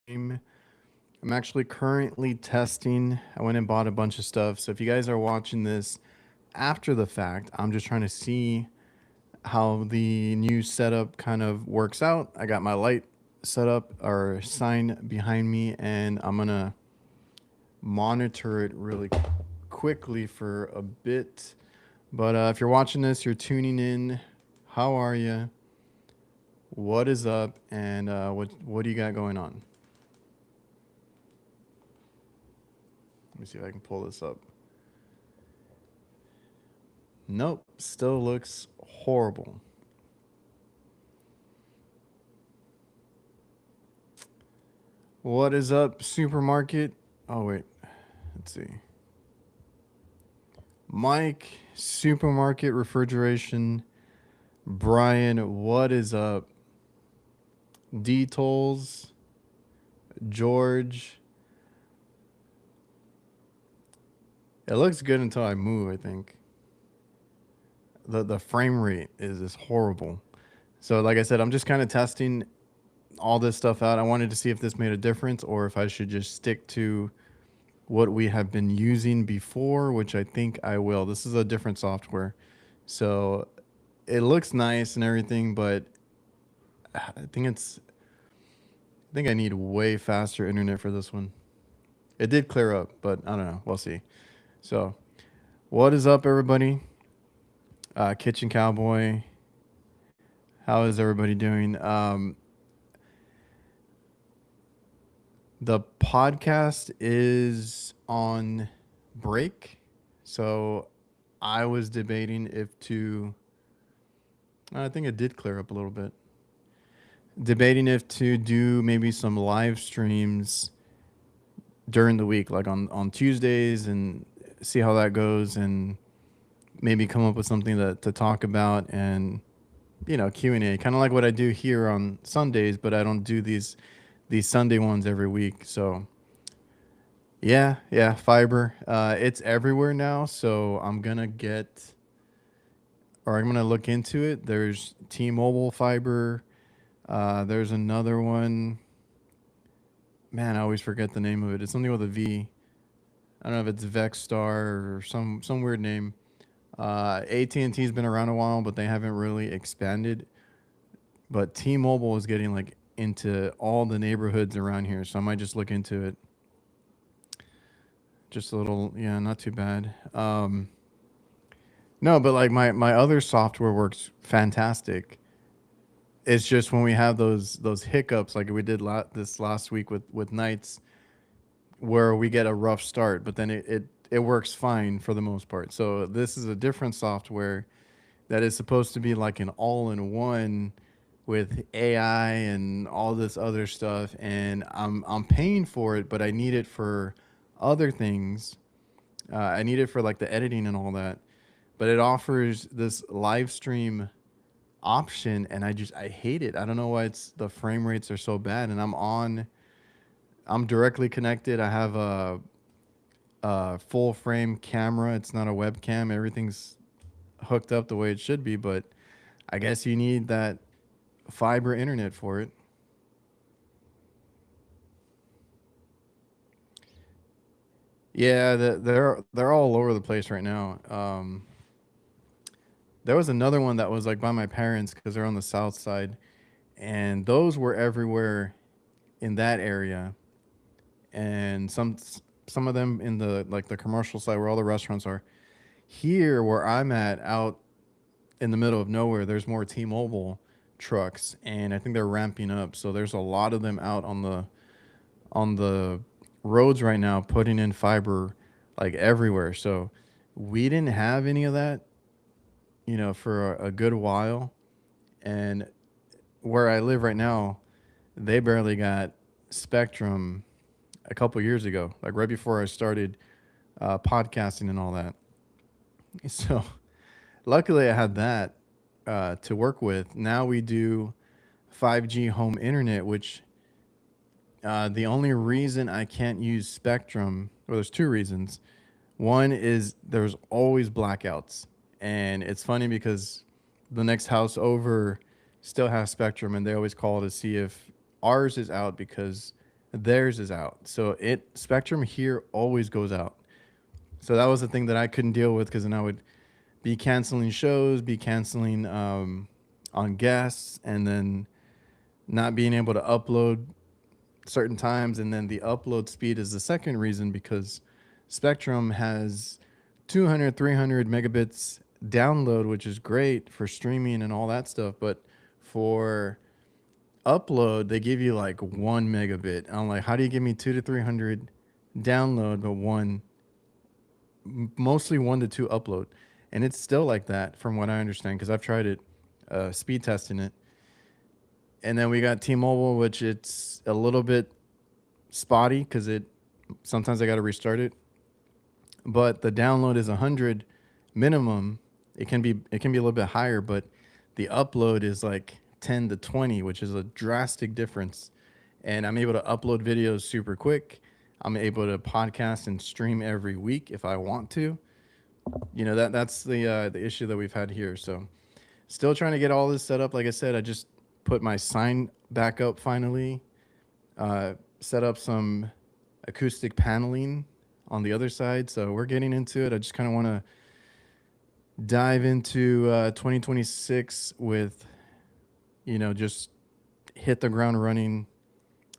stream. I'm actually currently testing. I went and bought a bunch of stuff. So if you guys are watching this after the fact, I'm just trying to see how the new setup kind of works out. I got my light set up or sign behind me, and I'm going to monitor it really quickly for a bit. But if you're watching this, you're tuning in. How are you? What is up? And what do you got going on? Let me see if I can pull this up. Nope, still looks horrible. What is up, supermarket? Oh, wait. Let's see. Mike, supermarket refrigeration. Brian, what is up? D Tolls, George. It looks good until I move, I think. The frame rate is horrible. So, like I said, I'm just kind of testing all this stuff out. I wanted to see if this made a difference or if I should just stick to what we have been using before, which I think I will. This is a different software. So it looks nice and everything, but I think I need way faster internet for this one. It did clear up, but I don't know. We'll see. So, what is up, everybody? Kitchen Cowboy. How is everybody doing? The podcast is on break. So I was debating if to, I think it did clear up a little bit. Debating if to do maybe some live streams during the week, like on Tuesdays, and see how that goes, and maybe come up with something to talk about, and Q&A, kind of like what I do here on Sundays, but I don't do these Sunday ones every week. So yeah, fiber. It's everywhere now, so I'm gonna look into it. There's T-Mobile fiber. There's another one. Man, I always forget the name of it. It's something with a V. I don't know if it's Vexstar or some weird name. AT&T's been around a while, but they haven't really expanded. But T-Mobile is getting like into all the neighborhoods around here, so I might just look into it. Just a little, yeah, not too bad. No, but like my other software works fantastic. It's just when we have those hiccups, like we did this last week with nights, where we get a rough start, but then it works fine for the most part. So this is a different software that is supposed to be like an all-in-one with AI and all this other stuff, and I'm paying for it, but I need it for other things. I need it for like the editing and all that. But it offers this live stream option, and I hate it. I don't know why it's the frame rates are so bad, and I'm directly connected. I have a full frame camera. It's not a webcam. Everything's hooked up the way it should be, but I guess you need that fiber internet for it. Yeah, they're all over the place right now. There was another one that was like by my parents because they're on the south side, and those were everywhere in that area, and some of them in the like the commercial side where all the restaurants are. Here where I'm at, out in the middle of nowhere, there's more T-Mobile trucks, and I think they're ramping up. So there's a lot of them out on the roads right now, putting in fiber like everywhere. So we didn't have any of that, for a good while. And where I live right now, they barely got Spectrum a couple years ago, like right before I started podcasting and all that. So luckily, I had that to work with. Now we do 5G home internet, which the only reason I can't use Spectrum, well, there's two reasons. One is there's always blackouts, and it's funny because the next house over still has Spectrum, and they always call to see if ours is out because theirs is out. So Spectrum here always goes out. So that was the thing that I couldn't deal with because then I would be canceling shows, be canceling on guests, and then not being able to upload certain times. And then the upload speed is the second reason because Spectrum has 200, 300 megabits download, which is great for streaming and all that stuff. But for upload, they give you like 1 megabit. I'm like, how do you give me 2 to 300 download, but mostly 1 to 2 upload? And it's still like that from what I understand because I've tried it, speed testing it. And then we got T-Mobile, which it's a little bit spotty because it sometimes I got to restart it. But the download is 100 minimum. It can be a little bit higher, but the upload is like 10 to 20, which is a drastic difference. And I'm able to upload videos super quick. I'm able to podcast and stream every week if I want to. That's the issue that we've had here. So still trying to get all this set up. Like I said, I just put my sign back up finally. Set up some acoustic paneling on the other side. So we're getting into it. I just kind of want to dive into 2026 with, just hit the ground running,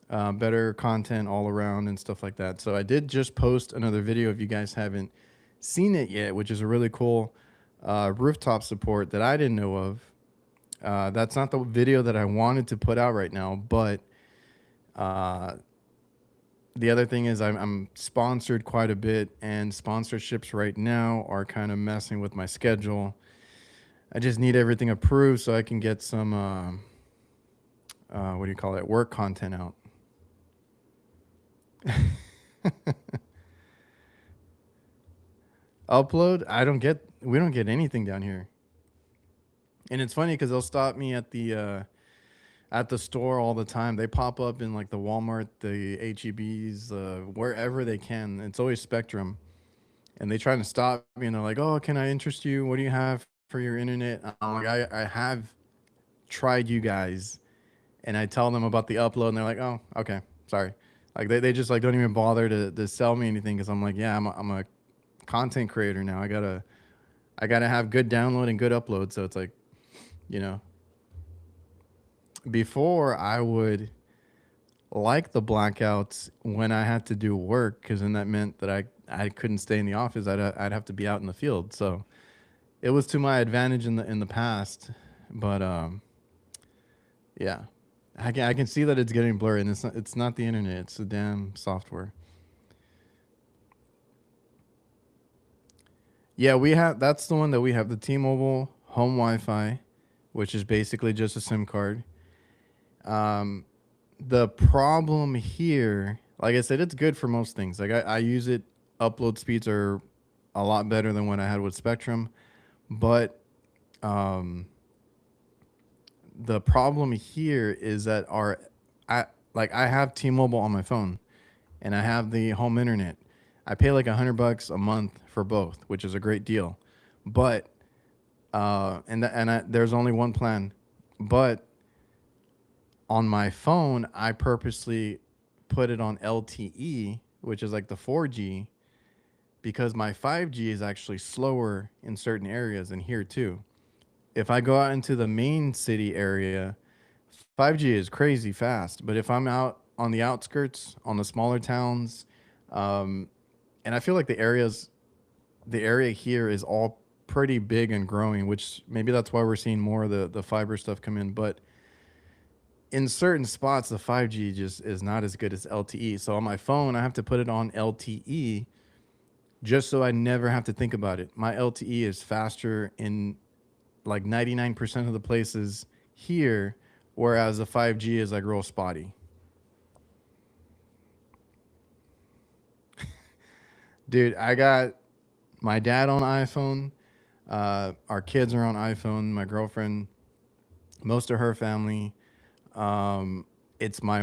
better content all around and stuff like that. So I did just post another video if you guys haven't seen it yet, which is a really cool rooftop support that I didn't know of. That's not the video that I wanted to put out right now, but uh, the other thing is I'm sponsored quite a bit, and sponsorships right now are kind of messing with my schedule. I just need everything approved so I can get some what do you call it, work content out. Upload, we don't get anything down here. And it's funny because they'll stop me at the store all the time. They pop up in like the Walmart, the HEBs, wherever they can. It's always Spectrum, and they try to stop me. And they're like, "Oh, can I interest you? What do you have for your internet?" I'm like, "I have tried you guys," and I tell them about the upload, and they're like, "Oh, okay, sorry." Like they just like don't even bother to sell me anything because I'm like, "Yeah, I'm a content creator now. I gotta have good download and good upload." So it's like, you know, before I would like the blackouts when I had to do work because then that meant that I couldn't stay in the office. I'd have to be out in the field. So it was to my advantage in the past, but yeah, I can see that it's getting blurry, and it's not the internet. It's the damn software. Yeah, we have that's the one that we have, the T-Mobile home Wi-Fi, which is basically just a SIM card. Um, the problem here, like I said, it's good for most things. Like I use it. Upload speeds are a lot better than what I had with Spectrum, but um, the problem here is that I like I have T-Mobile on my phone, and I have the home internet. I pay like $100 a month for both, which is a great deal. But there's only one plan. But on my phone, I purposely put it on LTE, which is like the 4G, because my 5G is actually slower in certain areas and here too. If I go out into the main city area, 5G is crazy fast. But if I'm out on the outskirts, on the smaller towns, um, and I feel like the area here is all pretty big and growing, which maybe that's why we're seeing more of the fiber stuff come in. But in certain spots, the 5G just is not as good as LTE. So on my phone, I have to put it on LTE just so I never have to think about it. My LTE is faster in like 99% of the places here, whereas the 5G is like real spotty. Dude, I got my dad on iPhone. Our kids are on iPhone. My girlfriend, most of her family. Um, it's my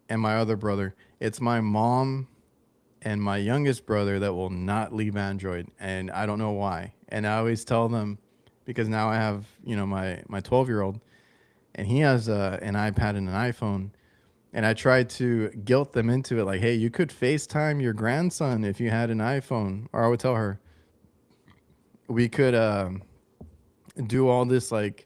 and my other brother. It's my mom and my youngest brother that will not leave Android, and I don't know why. And I always tell them because now I have my 12-year-old, and he has an iPad and an iPhone. And I tried to guilt them into it, like, hey, you could FaceTime your grandson if you had an iPhone. Or I would tell her, we could do all this like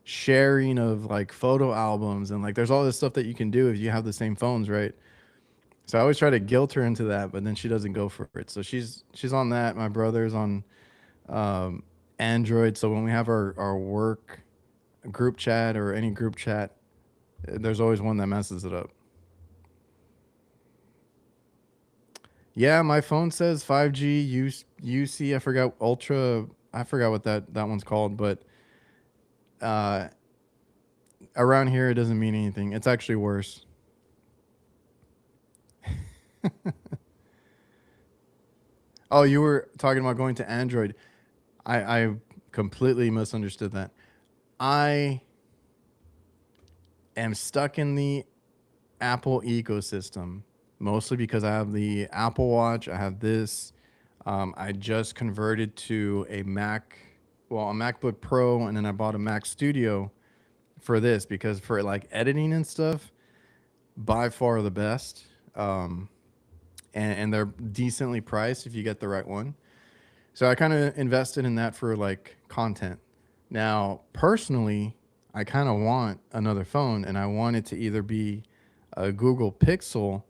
sharing of like photo albums and like there's all this stuff that you can do if you have the same phones, right? So I always try to guilt her into that, but then she doesn't go for it. So she's on that. My brother's on um, Android. So when we have our work group chat or any group chat, there's always one that messes it up. Yeah, my phone says 5G UC. I forgot Ultra. I forgot what that one's called, but uh, around here it doesn't mean anything. It's actually worse. Oh, you were talking about going to Android. I completely misunderstood that. I am stuck in the Apple ecosystem mostly because I have the Apple Watch. I have this. I just converted to a a MacBook Pro, and then I bought a Mac Studio for this because for like editing and stuff, by far the best. Um, and they're decently priced if you get the right one. So I kind of invested in that for like content. Now, personally, I kind of want another phone, and I want it to either be a Google Pixel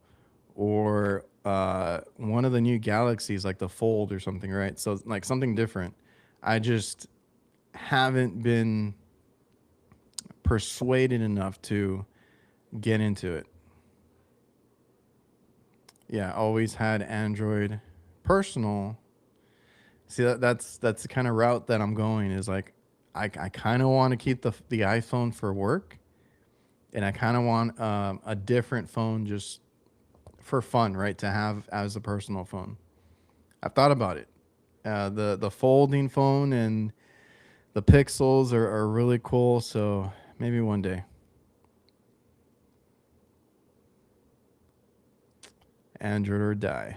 or one of the new Galaxies, like the Fold or something, right? So like something different. I just haven't been persuaded enough to get into it. Yeah, always had Android personal. See that's the kind of route that I'm going is like I kind of want to keep the iPhone for work, and I kind of want a different phone just for fun, right? To have as a personal phone. I've thought about it. The folding phone and the Pixels are really cool. So maybe one day. Android or die.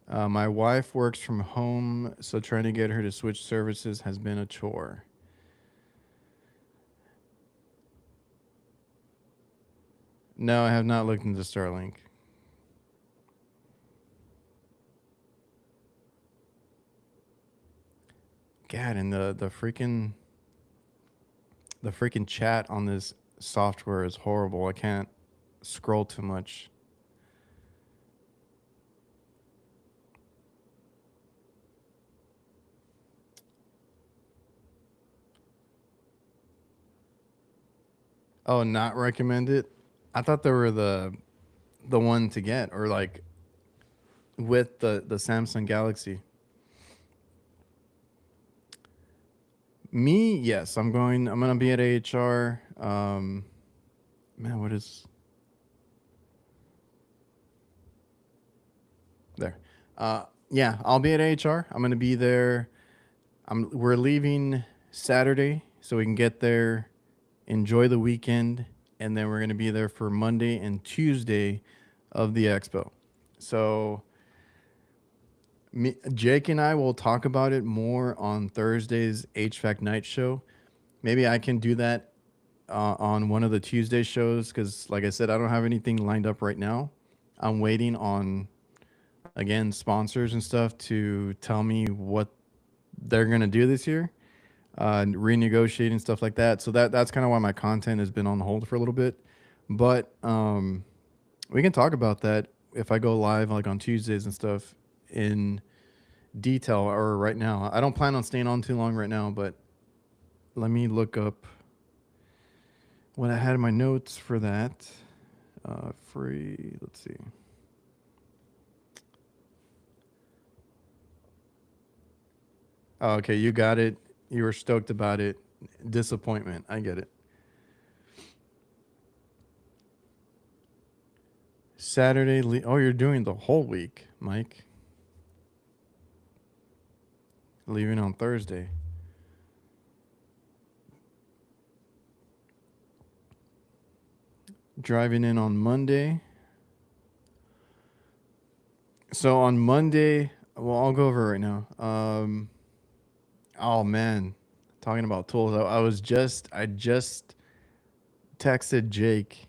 My wife works from home, so trying to get her to switch services has been a chore. No, I have not looked into Starlink. God, and the freaking chat on this software is horrible. I can't scroll too much. Oh, not recommended. I thought they were the one to get, or like with the Samsung Galaxy. Me, yes, I'm going. I'm gonna be at AHR. Man, what is there? Yeah, I'll be at AHR. I'm gonna be there. We're leaving Saturday so we can get there, enjoy the weekend, and then we're gonna be there for Monday and Tuesday of the expo. So Jake and I will talk about it more on Thursday's HVAC night show. Maybe I can do that on one of the Tuesday shows because, like I said, I don't have anything lined up right now. I'm waiting on again sponsors and stuff to tell me what they're gonna do this year, renegotiating stuff like that. So that's kind of why my content has been on hold for a little bit. But we can talk about that if I go live like on Tuesdays and stuff in detail or right now. I don't plan on staying on too long right now, but let me look up what I had in my notes for that. Free, let's see. Oh, okay, you got it. You were stoked about it. Disappointment. I get it. Saturday. Oh, you're doing the whole week, Mike. Leaving on Thursday. Driving in on Monday. So on Monday, well, I'll go over it right now. Oh man, talking about tools, I just texted Jake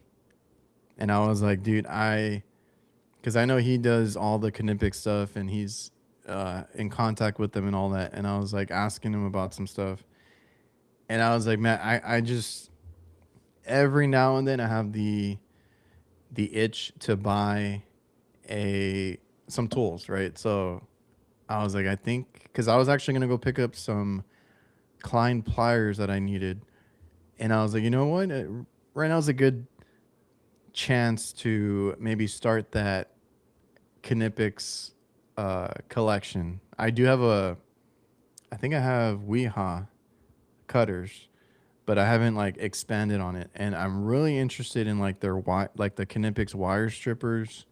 and I was like, dude, because I know he does all the Knipic stuff and he's in contact with them and all that. And I was like asking him about some stuff. And I was like, man, I just, every now and then I have the itch to buy a some tools, right? So I was like, I think, because I was actually going to go pick up some Klein pliers that I needed. And I was like, you know what? Right now is a good chance to maybe start that Knipics collection. I think I have Weha cutters, but I haven't like expanded on it. And I'm really interested in like like the Knipics wire strippers.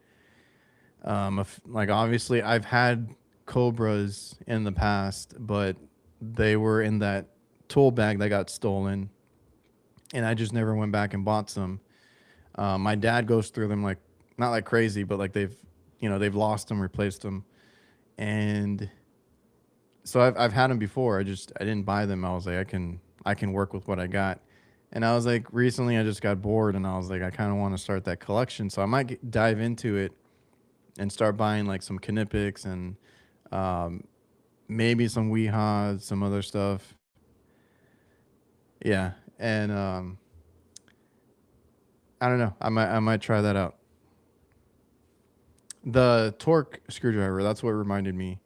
Like obviously I've had Cobras in the past, but they were in that tool bag that got stolen, and I just never went back and bought some. My dad goes through them like not like crazy, but like they've lost them, replaced them, and so I've had them before. I didn't buy them. I was like I can work with what I got, and I was like recently I just got bored, and I was like I kind of want to start that collection, so I might dive into it and start buying like some Knipics and um, maybe some Weehaws, some other stuff. Yeah, and I don't know. I might try that out. The torque screwdriver. That's what reminded me.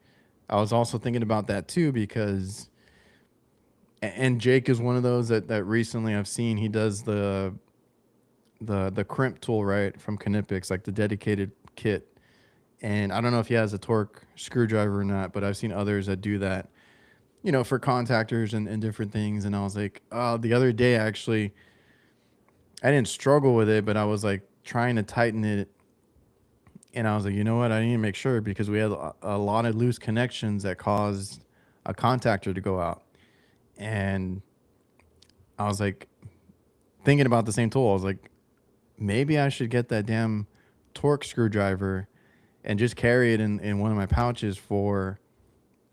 I was also thinking about that too because and Jake is one of those that recently I've seen. He does the crimp tool right from Knipics, like the dedicated kit. And I don't know if he has a torque screwdriver or not, but I've seen others that do that, for contactors and different things. And I was like, oh, the other day actually, I didn't struggle with it, but I was like trying to tighten it. And I was like, you know what? I need to make sure because we had a lot of loose connections that caused a contactor to go out. And I was like thinking about the same tool. I was like, maybe I should get that damn torque screwdriver and just carry it in one of my pouches for,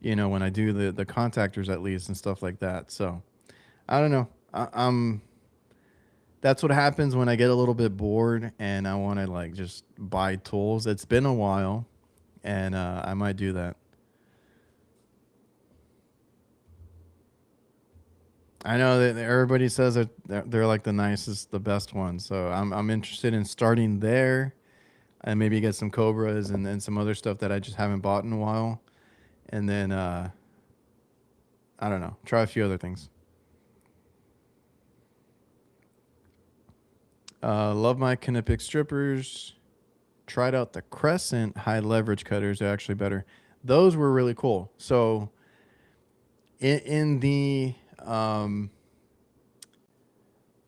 when I do the contactors at least and stuff like that. So I don't know. That's what happens when I get a little bit bored and I want to like just buy tools. It's been a while, and I might do that. I know that everybody says that they're like the nicest, the best ones. So I'm interested in starting there and maybe get some Cobras and then some other stuff that I just haven't bought in a while, and then I don't know, try a few other things. Love my Knipic strippers. Tried out the Crescent high leverage cutters. They're actually better. Those were really cool. So in the um,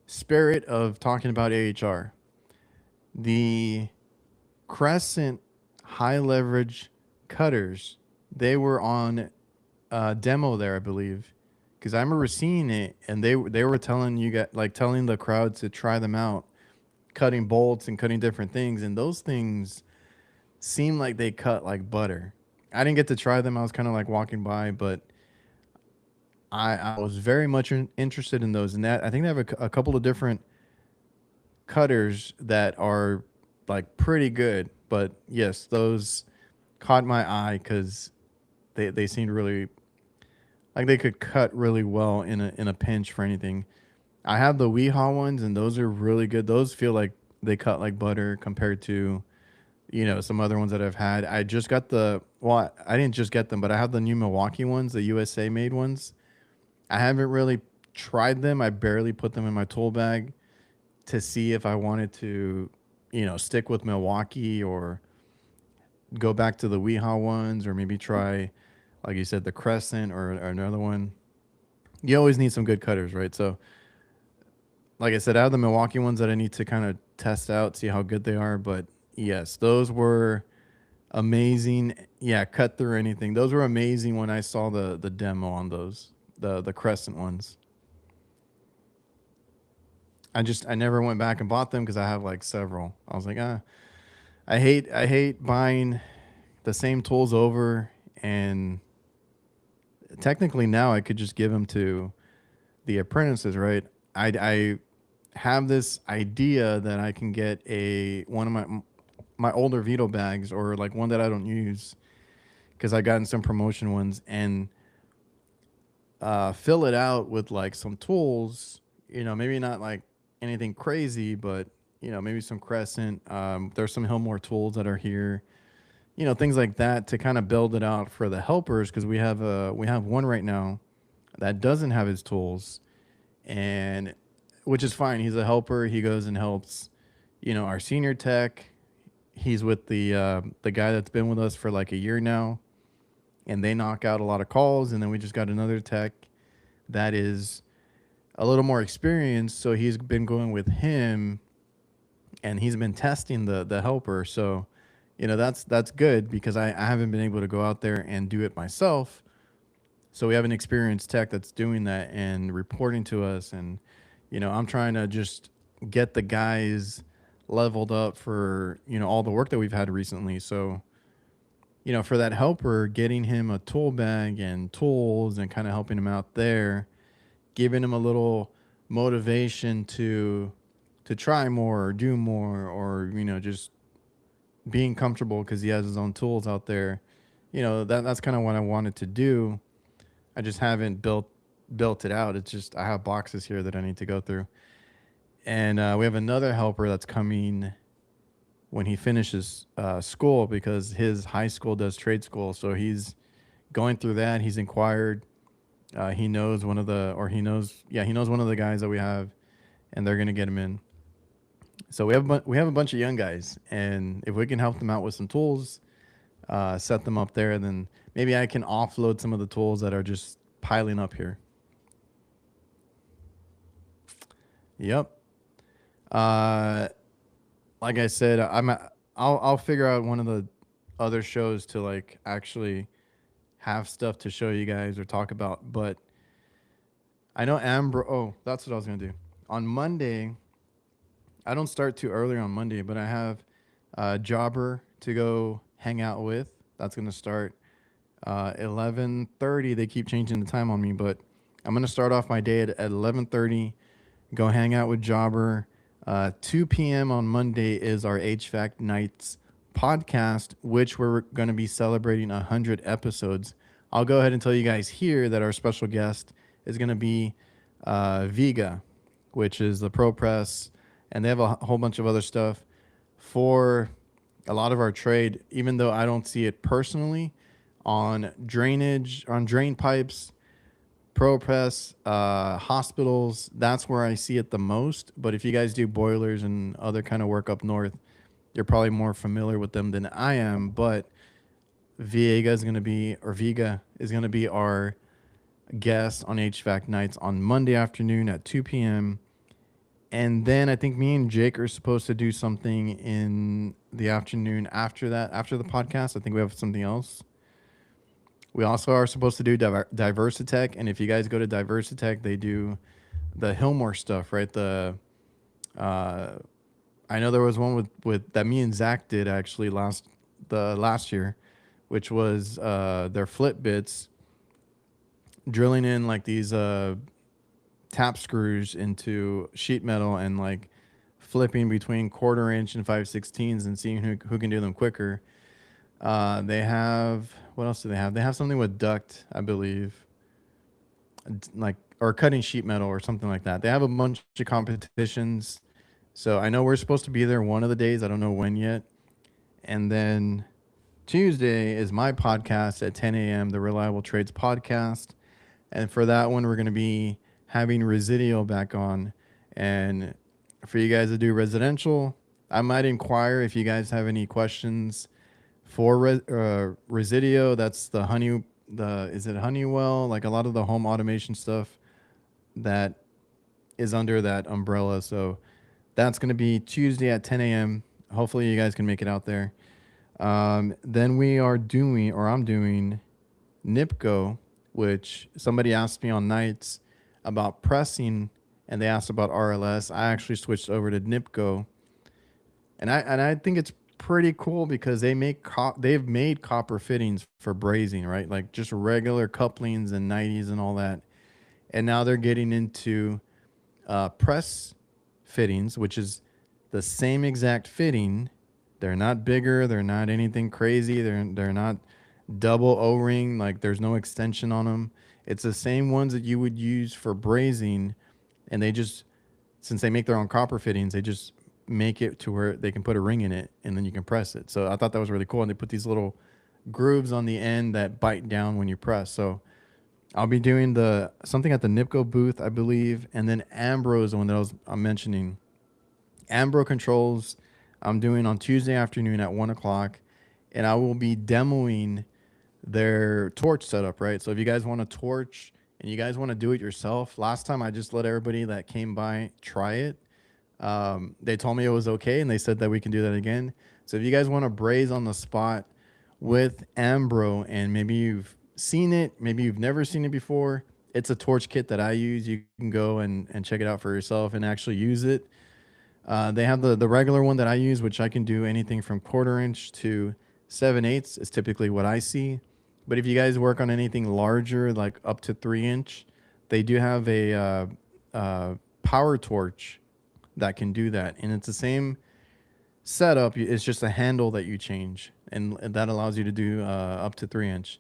spirit of talking about AHR, the Crescent high leverage cutters, they were on demo there, I believe, because I remember seeing it, and they were telling you guys, like telling the crowd to try them out, cutting bolts and cutting different things, and those things seem like they cut like butter. I didn't get to try them. I was kind of like walking by, but I was very much interested in those. And that I think they have a couple of different cutters that are like pretty good. But yes, those caught my eye because they seemed really like they could cut really well in a pinch for anything. I have the Weehaw ones, and those are really good. Those feel like they cut like butter compared to some other ones that I've had. I just got I didn't just get them, but I have the new Milwaukee ones, the USA made ones. I haven't really tried them. I barely put them in my tool bag to see if I wanted to, stick with Milwaukee or go back to the Weehaw ones or maybe try, like you said, the Crescent or another one. You always need some good cutters, right? So, like I said, I have the Milwaukee ones that I need to kind of test out, see how good they are. But yes, those were amazing. Yeah, cut through anything. Those were amazing when I saw the demo on those, the Crescent ones. I never went back and bought them because I have like several. I was like, I hate buying the same tools over, and technically now I could just give them to the apprentices, right? I have this idea that I can get a one of my older Vito bags, or like one that I don't use because I gotten some promotion ones, and fill it out with like some tools. Maybe not like anything crazy, but maybe some Crescent. There's some Hillmore tools that are here. Things like that to kind of build it out for the helpers, because we have one right now that doesn't have his tools, and which is fine. He's a helper. He goes and helps, our senior tech. He's with the guy that's been with us for like a year now, and they knock out a lot of calls. And then we just got another tech that is a little more experienced, so he's been going with him, and he's been testing the helper. So, that's good because I haven't been able to go out there and do it myself. So we have an experienced tech that's doing that and reporting to us, and I'm trying to just get the guys leveled up for all the work that we've had recently. So for that helper, getting him a tool bag and tools and kind of helping him out there, giving him a little motivation to try more or do more, or just being comfortable because he has his own tools out there. That's kind of what I wanted to do. I just haven't built it out. It's just I have boxes here that I need to go through. And we have another helper that's coming when he finishes school, because his high school does trade school. So he's going through that. He's inquired. He knows one of the, or he knows one of the guys that we have, and they're gonna get him in. So we have a bunch of young guys, and if we can help them out with some tools, set them up there, then maybe I can offload some of the tools that are just piling up here. Yep. Uh, like I said, I'll figure out one of the other shows to like actually have stuff to show you guys or talk about. But I know Amber. Oh, that's what I was gonna do on Monday. I don't start too early on Monday, but I have Jobber to go hang out with. That's gonna start 11:30. They keep changing the time on me, but I'm gonna start off my day at 11:30. Go hang out with Jobber. 2 p.m. on Monday is our HVAC Nights podcast, which we're going to be celebrating 100 episodes. I'll go ahead and tell you guys here that our special guest is going to be Viga, which is the Pro Press, and they have a whole bunch of other stuff for a lot of our trade, even though I don't see it personally on drainage, on drain pipes, Pro Press, hospitals. That's where I see it the most. But if you guys do boilers and other kind of work up north, you're probably more familiar with them than I am. But Viga is going to be our guest on HVAC Nights on Monday afternoon at 2 p.m. And then I think me and Jake are supposed to do something in the afternoon after that, after the podcast. I think we have something else. We also are supposed to do Diversitech, and if you guys go to Diversitech, they do the Hillmore stuff, right? Uh, I know there was one with that me and Zach did actually last year, which was their flip bits, drilling in like these tap screws into sheet metal and like flipping between 1/4 inch and 5/16 and seeing who can do them quicker. They have, what else do they have? They have something with duct, I believe, like, or cutting sheet metal or something like that. They have a bunch of competitions. So I know we're supposed to be there one of the days. I don't know when yet. And then Tuesday is my podcast at 10 a.m., the Reliable Trades podcast. And for that one, we're going to be having Residio back on. And for you guys to do residential, I might inquire if you guys have any questions for Residio. That's is it Honeywell? Like a lot of the home automation stuff that is under that umbrella. So that's going to be Tuesday at 10 a.m. Hopefully you guys can make it out there. Then I'm doing NIPCO, which somebody asked me on nights about pressing, and they asked about RLS. I actually switched over to NIPCO, and I think it's pretty cool because they've made copper fittings for brazing, right? Like just regular couplings and 90s and all that. and now they're getting into press fittings, which is the same exact fitting. They're not bigger. They're not anything crazy. They're not double O-ring. Like there's no extension on them. It's the same ones that you would use for brazing, and they just, since they make their own copper fittings, they just make it to where they can put a ring in it and then you can press it. So I thought that was really cool. And they put these little grooves on the end that bite down when you press. So I'll be doing the something at the Nipco booth, I believe, and then Ambro is the one that I'm mentioning. Ambro controls I'm doing on Tuesday afternoon at 1 o'clock, and I will be demoing their torch setup. Right, so if you guys want a torch and you guys want to do it yourself, last time I just let everybody that came by try it. They told me it was okay, and they said that we can do that again. So if you guys want to braze on the spot with Ambro, and maybe you've seen it, maybe you've never seen it before, it's a torch kit that I use. You can go and check it out for yourself and actually use it. They have the regular one that I use, which I can do anything from 1/4 inch to 7/8 is typically what I see. But if you guys work on anything larger, like up to 3 inch, they do have a power torch that can do that, and it's the same setup. It's just a handle that you change, and that allows you to do up to 3 inch.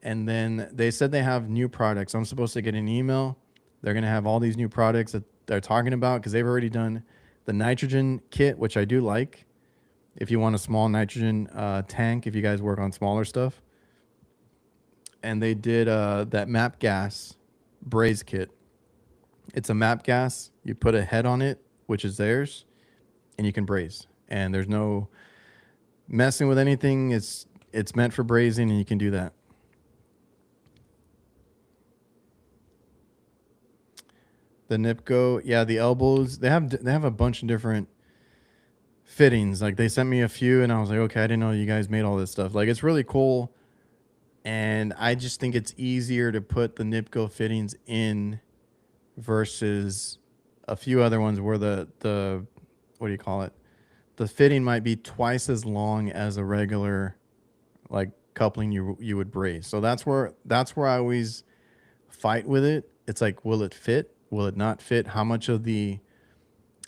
And then they said they have new products. I'm supposed to get an email. They're going to have all these new products that they're talking about, because they've already done the nitrogen kit, which I do like. If you want a small nitrogen tank, if you guys work on smaller stuff. And they did that map gas braze kit. It's a map gas. You put a head on it, which is theirs, and you can braze. And there's no messing with anything. It's meant for brazing, and you can do that. The Nipco, yeah, the elbows. They have a bunch of different fittings. Like they sent me a few, and I was like, okay, I didn't know you guys made all this stuff. Like it's really cool, and I just think it's easier to put the Nipco fittings in versus a few other ones where the what do you call it? The fitting might be twice as long as a regular like coupling you would braze. So that's where I always fight with it. It's like, will it fit? Will it not fit? How much of the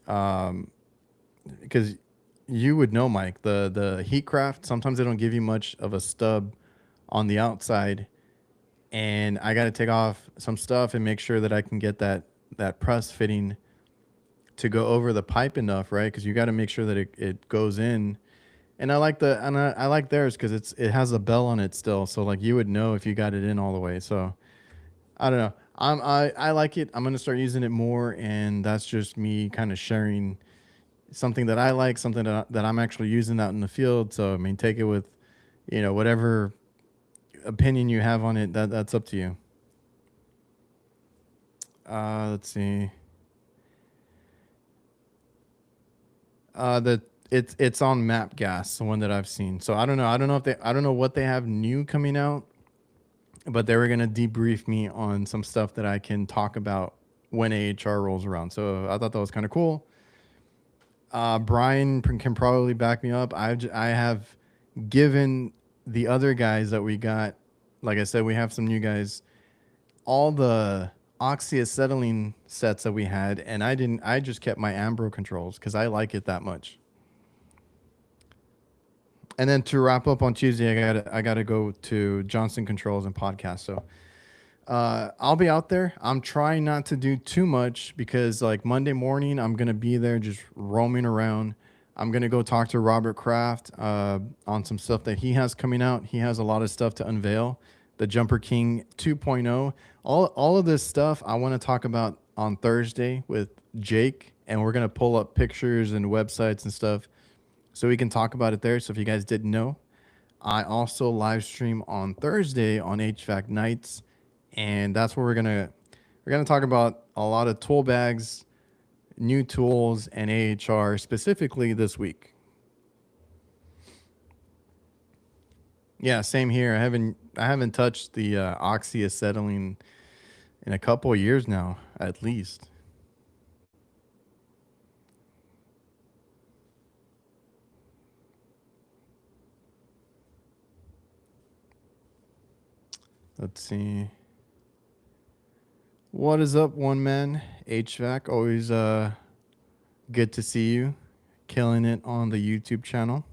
because you would know, Mike, the Heatcraft, sometimes they don't give you much of a stub on the outside, and I got to take off some stuff and make sure that I can get that press fitting to go over the pipe enough, right? Because you got to make sure that it goes in. And I like theirs because it has a bell on it still, so like you would know if you got it in all the way. So I don't know. I like it. I'm gonna start using it more, and that's just me kind of sharing something that I like, something that I'm actually using out in the field. So I mean, take it with, whatever opinion you have on it. That's up to you. Let's see. The it's on Map Gas, the one that I've seen. So I don't know. I don't know what they have new coming out, but they were gonna debrief me on some stuff that I can talk about when AHR rolls around. So I thought that was kind of cool. Brian can probably back me up. I have given the other guys that we got, like I said, we have some new guys, all the oxyacetylene sets that we had, and I just kept my Ambro controls because I like it that much. And then to wrap up on Tuesday, I gotta go to Johnson Controls and podcast. So I'll be out there. I'm trying not to do too much because like Monday morning, I'm gonna be there just roaming around. I'm gonna go talk to Robert Kraft on some stuff that he has coming out. He has a lot of stuff to unveil. The Jumper King 2.0. All of this stuff I want to talk about on Thursday with Jake, and we're gonna pull up pictures and websites and stuff so we can talk about it there. So if you guys didn't know, I also live stream on Thursday on HVAC Nights, and that's where we're gonna talk about a lot of tool bags, new tools, and AHR specifically this week. Yeah, same here. I haven't touched the oxyacetylene in a couple of years now, at least. Let's see. What is up, one man? HVAC, always good to see you. Killing it on the YouTube channel.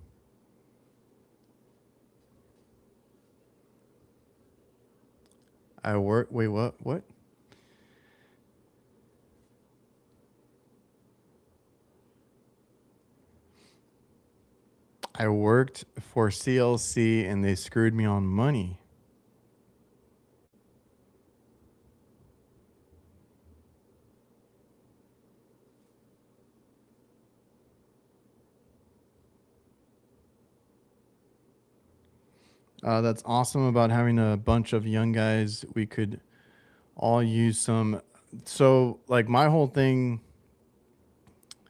I work. Wait, what? What? I worked for CLC and they screwed me on money. That's awesome about having a bunch of young guys. We could all use some. So, like, my whole thing.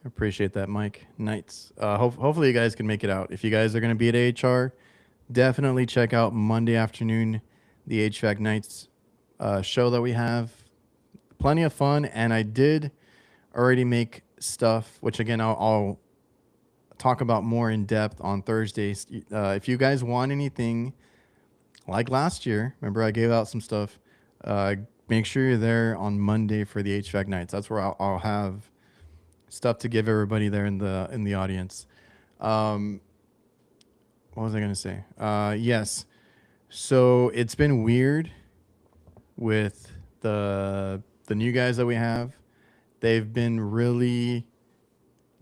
Appreciate that, Mike. Nights. Hopefully, you guys can make it out. If you guys are going to be at AHR, definitely check out Monday afternoon, the HVAC Nights show that we have. Plenty of fun, and I did already make stuff, which again I'll talk about more in depth on Thursdays. If you guys want anything like last year, remember I gave out some stuff. Make sure you're there on Monday for the HVAC Nights. That's where I'll have stuff to give everybody there in the audience. What was I gonna say? Yes. So it's been weird with the new guys that we have. They've been really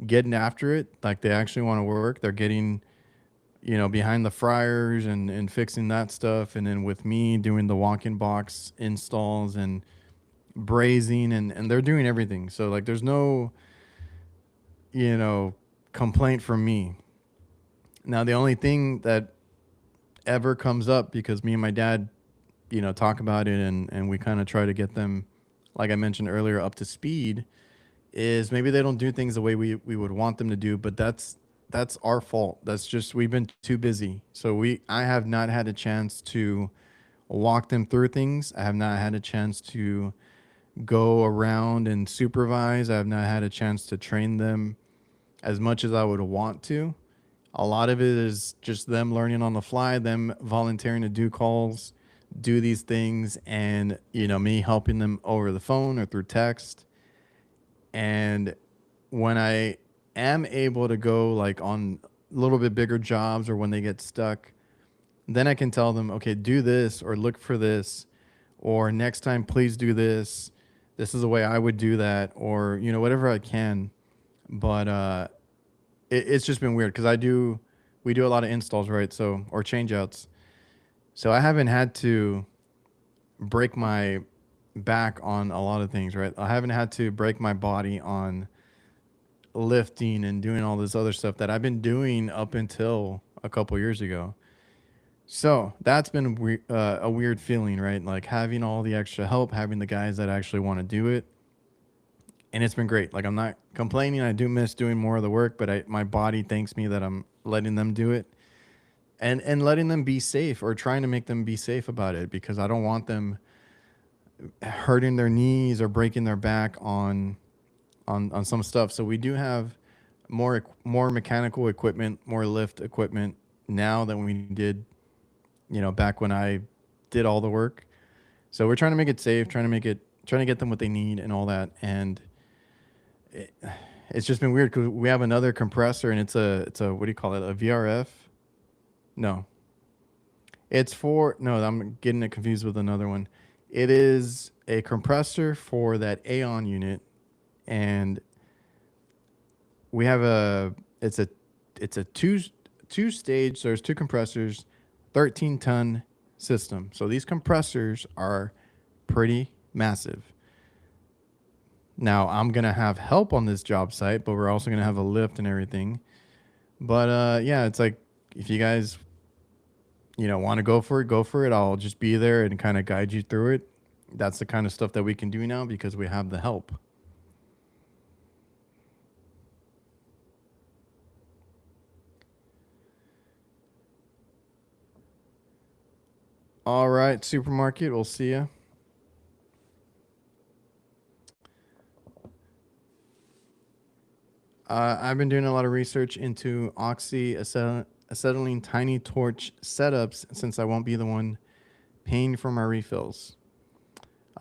getting after it. Like they actually want to work. They're getting, behind the fryers and fixing that stuff. And then with me doing the walk-in box installs and brazing and they're doing everything. So like there's no, complaint from me. Now the only thing that ever comes up because me and my dad, talk about it and we kind of try to get them, like I mentioned earlier, up to speed is maybe they don't do things the way we would want them to do, but that's our fault. That's just we've been too busy. So I have not had a chance to walk them through things. I have not had a chance to go around and supervise. I have not had a chance to train them as much as I would want to. A lot of it is just them learning on the fly, them volunteering to do calls, do these things, and me helping them over the phone or through text. And when I am able to go like on a little bit bigger jobs or when they get stuck, then I can tell them, okay, do this or look for this, or next time, please do this. This is the way I would do that, or, whatever I can. But it's just been weird because we do a lot of installs, right? So, or change outs. So I haven't had to break my back on a lot of things, right? I haven't had to break my body on lifting and doing all this other stuff that I've been doing up until a couple years ago. So that's been a weird feeling, right? Like having all the extra help, having the guys that actually want to do it. And it's been great. Like I'm not complaining. I do miss doing more of the work, but my body thanks me that I'm letting them do it and letting them be safe or trying to make them be safe about it because I don't want them hurting their knees or breaking their back on some stuff. So we do have more mechanical equipment, more lift equipment now than we did, back when I did all the work. So we're trying to make it safe, trying to get them what they need and all that. And it, it's just been weird because we have another compressor and it's a what do you call it? A VRF? No, no. I'm getting it confused with another one. It is a compressor for that Aeon unit, and we have it's a two stage. So there's two compressors, 13-ton system. So these compressors are pretty massive. Now I'm gonna have help on this job site, but we're also gonna have a lift and everything. But yeah, it's like if you guys want to go for it. I'll just be there and kind of guide you through it. That's the kind of stuff that we can do now because we have the help. All right, supermarket. We'll see you. I've been doing a lot of research into acetylene tiny torch setups since I won't be the one paying for my refills.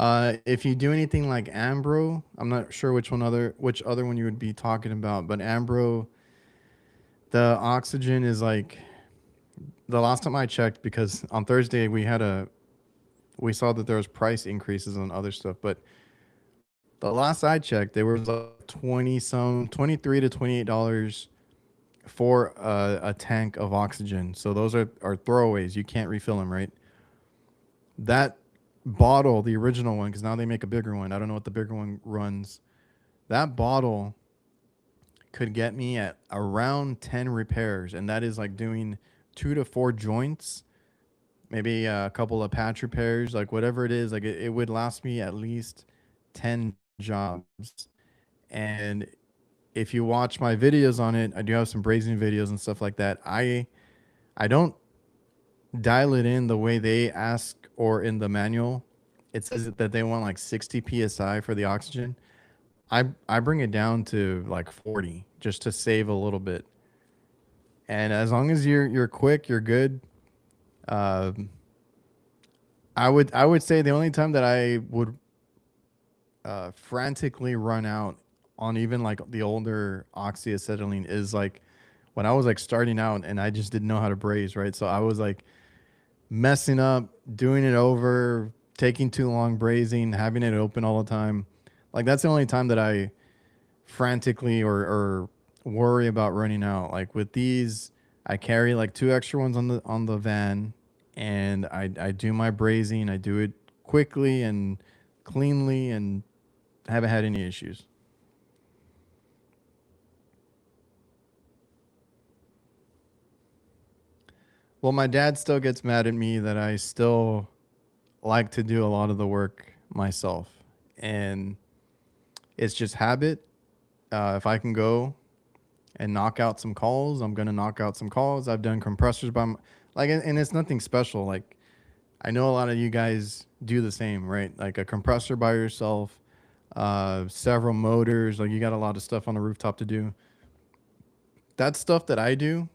If you do anything like Ambro, I'm not sure which other one you would be talking about, but Ambro, the oxygen is like the last time I checked, because on Thursday we saw that there was price increases on other stuff, but the last I checked, there was like 23 to $28 for a tank of oxygen. So those are throwaways. You can't refill them, right? That bottle, the original one, because now they make a bigger one. I don't know what the bigger one runs. That bottle could get me at around 10 repairs, and that is like doing 2 to 4 joints, maybe a couple of patch repairs, like whatever it is. Like it would last me at least 10 jobs. And if you watch my videos on it, I do have some brazing videos and stuff like that. I don't dial it in the way they ask or in the manual. It says that they want like 60 psi for the oxygen. I bring it down to like 40 just to save a little bit. And as long as you're quick, you're good. Um, I would say the only time that I would frantically run out on even like the older oxyacetylene is like when I was like starting out and I just didn't know how to braze, right? So I was like messing up, doing it over, taking too long brazing, having it open all the time. Like that's the only time that I frantically or worry about running out. Like with these, I carry like 2 extra ones on the van, and I do my brazing. I do it quickly and cleanly, and haven't had any issues. Well, my dad still gets mad at me that I still like to do a lot of the work myself, and it's just habit. If I can go and knock out some calls, I'm gonna knock out some calls. I've done compressors like, and it's nothing special. Like I know a lot of you guys do the same, right? Like a compressor by yourself, several motors. Like you got a lot of stuff on the rooftop to do. That's stuff that I do,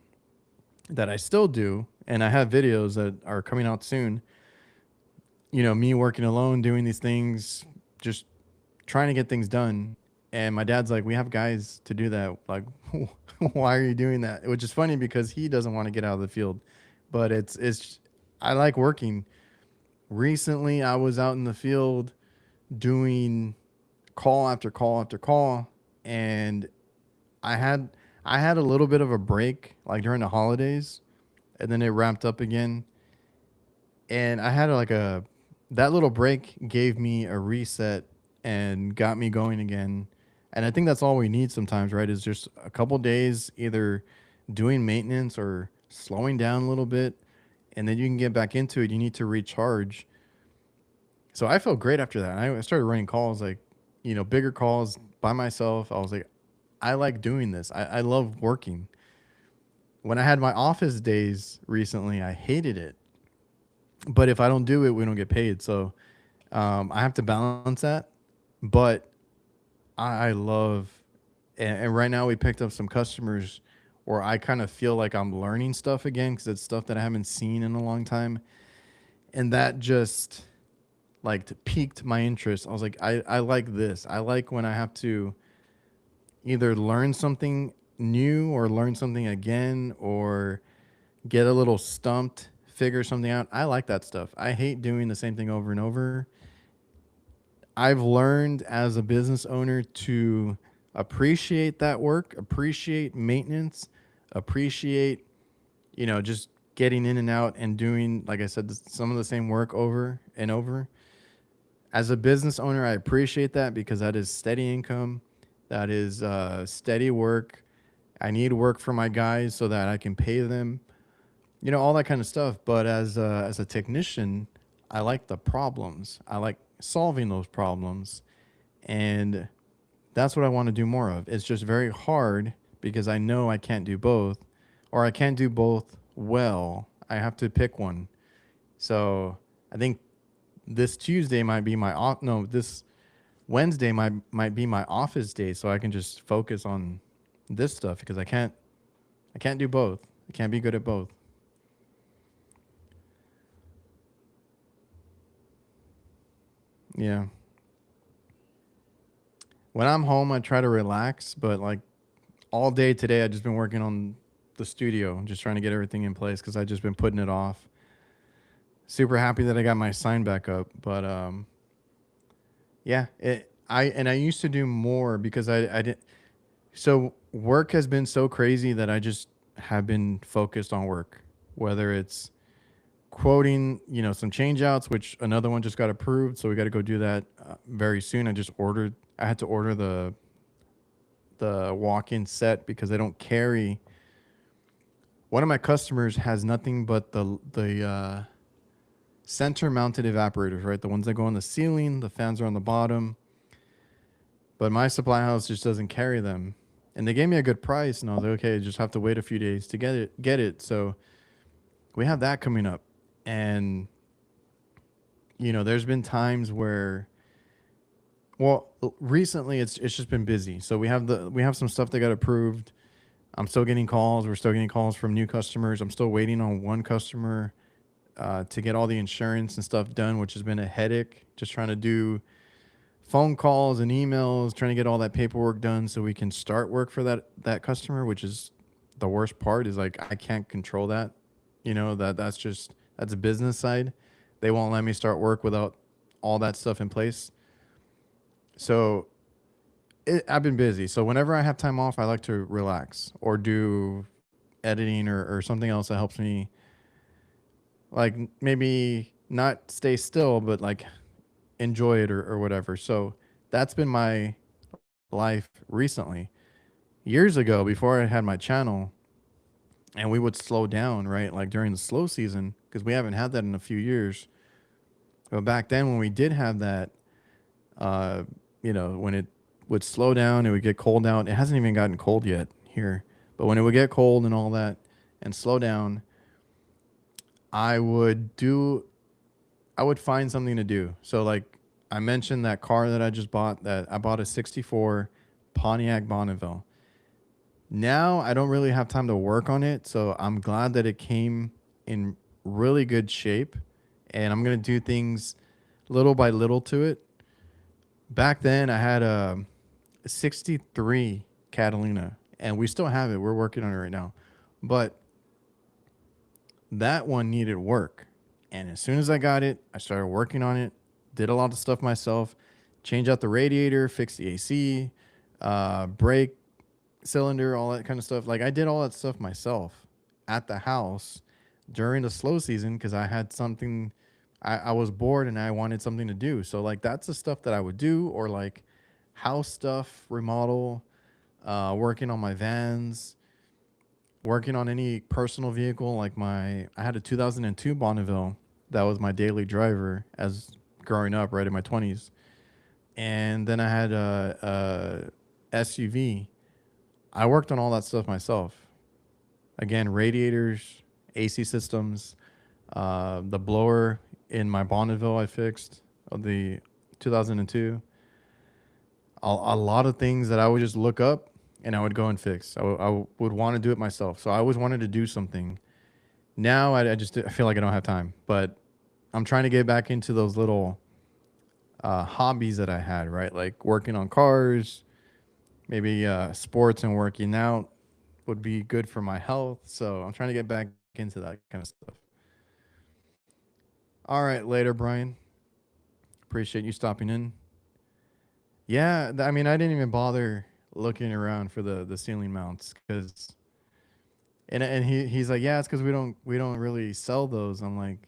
that I still do, and I have videos that are coming out soon. Me working alone, doing these things, just trying to get things done. And my dad's like, we have guys to do that. Like, why are you doing that? Which is funny because he doesn't want to get out of the field, but I like working. Recently, I was out in the field doing call after call after call, and I had I had a little bit of a break like during the holidays, and then it ramped up again. And I had like a that little break gave me a reset and got me going again. And I think that's all we need sometimes, right? Is just a couple days either doing maintenance or slowing down a little bit, and then you can get back into it. You need to recharge. So I felt great after that. I started running calls, like, bigger calls by myself. I was like, I like doing this. I love working. When I had my office days recently, I hated it. But if I don't do it, we don't get paid. So I have to balance that. But I love, and right now we picked up some customers where I kind of feel like I'm learning stuff again because it's stuff that I haven't seen in a long time. And that just like piqued my interest. I was like, I like this. I like when I have to either learn something new or learn something again or get a little stumped, figure something out. I like that stuff. I hate doing the same thing over and over. I've learned as a business owner to appreciate that work, appreciate maintenance, appreciate, just getting in and out and doing, like I said, some of the same work over and over. As a business owner, I appreciate that because that is steady income, that is steady work. I need work for my guys so that I can pay them, all that kind of stuff. But as a technician, I like the problems. I like solving those problems, and that's what I want to do more of. It's just very hard because I know I can't do both, or I can't do both well. I have to pick one. So I think this Tuesday might be my off. No, this Wednesday might be my office day, so I can just focus on this stuff because I can't do both. I can't be good at both. Yeah. When I'm home, I try to relax, but like all day today, I've just been working on the studio, just trying to get everything in place because I've just been putting it off. Super happy that I got my sign back up, but yeah, I used to do more because I did. So work has been so crazy that I just have been focused on work, whether it's quoting, some change outs, which another one just got approved. So we got to go do that very soon. I had to order the walk-in set because they don't carry. One of my customers has nothing but the center mounted evaporators, right? The ones that go on the ceiling, the fans are on the bottom. But my supply house just doesn't carry them. And they gave me a good price, and I was like, okay, just have to wait a few days to get it. So we have that coming up. And there's been times where, well, recently it's just been busy. So we have some stuff that got approved. I'm still getting calls. We're still getting calls from new customers. I'm still waiting on one customer to get all the insurance and stuff done, which has been a headache. Just trying to do phone calls and emails, trying to get all that paperwork done so we can start work for that customer, which is the worst part. Is like I can't control that. That's a business side. They won't let me start work without all that stuff in place. So I've been busy. So whenever I have time off, I like to relax or do editing or something else that helps me, like maybe not stay still, but like enjoy it or whatever. So that's been my life recently. Years ago, before I had my channel, and we would slow down, right? Like during the slow season, because we haven't had that in a few years. But back then, when we did have that, uh, when it would slow down, it would get cold out. It hasn't even gotten cold yet here. But when it would get cold and all that and slow down, I would do I would find something to do. So like I mentioned that car that I just bought, that I bought a 64 Pontiac Bonneville. Now I don't really have time to work on it, so I'm glad that it came in really good shape, and I'm going to do things little by little to it. Back then I had a 63 Catalina, and we still have it. We're working on it right now. But that one needed work. And as soon as I got it, I started working on it, did a lot of stuff myself, change out the radiator, fix the AC, brake cylinder, all that kind of stuff. Like I did all that stuff myself at the house during the slow season because I had something, I was bored and I wanted something to do. So like that's the stuff that I would do, or like house stuff, remodel, working on my vans, working on any personal vehicle. Like I had a 2002 Bonneville that was my daily driver as growing up, right in my 20s. And then I had a SUV. I worked on all that stuff myself. Again, radiators, AC systems, the blower in my Bonneville I fixed of the 2002. A lot of things that I would just look up and I would go and fix. I would want to do it myself. So I always wanted to do something. Now I feel like I don't have time, but I'm trying to get back into those little hobbies that I had, right? Like working on cars, maybe sports and working out would be good for my health. So I'm trying to get back into that kind of stuff. All right, later, Brian. Appreciate you stopping in. Yeah, I mean, I didn't even bother looking around for the ceiling mounts because, and he's like, yeah, it's because we don't really sell those. I'm like,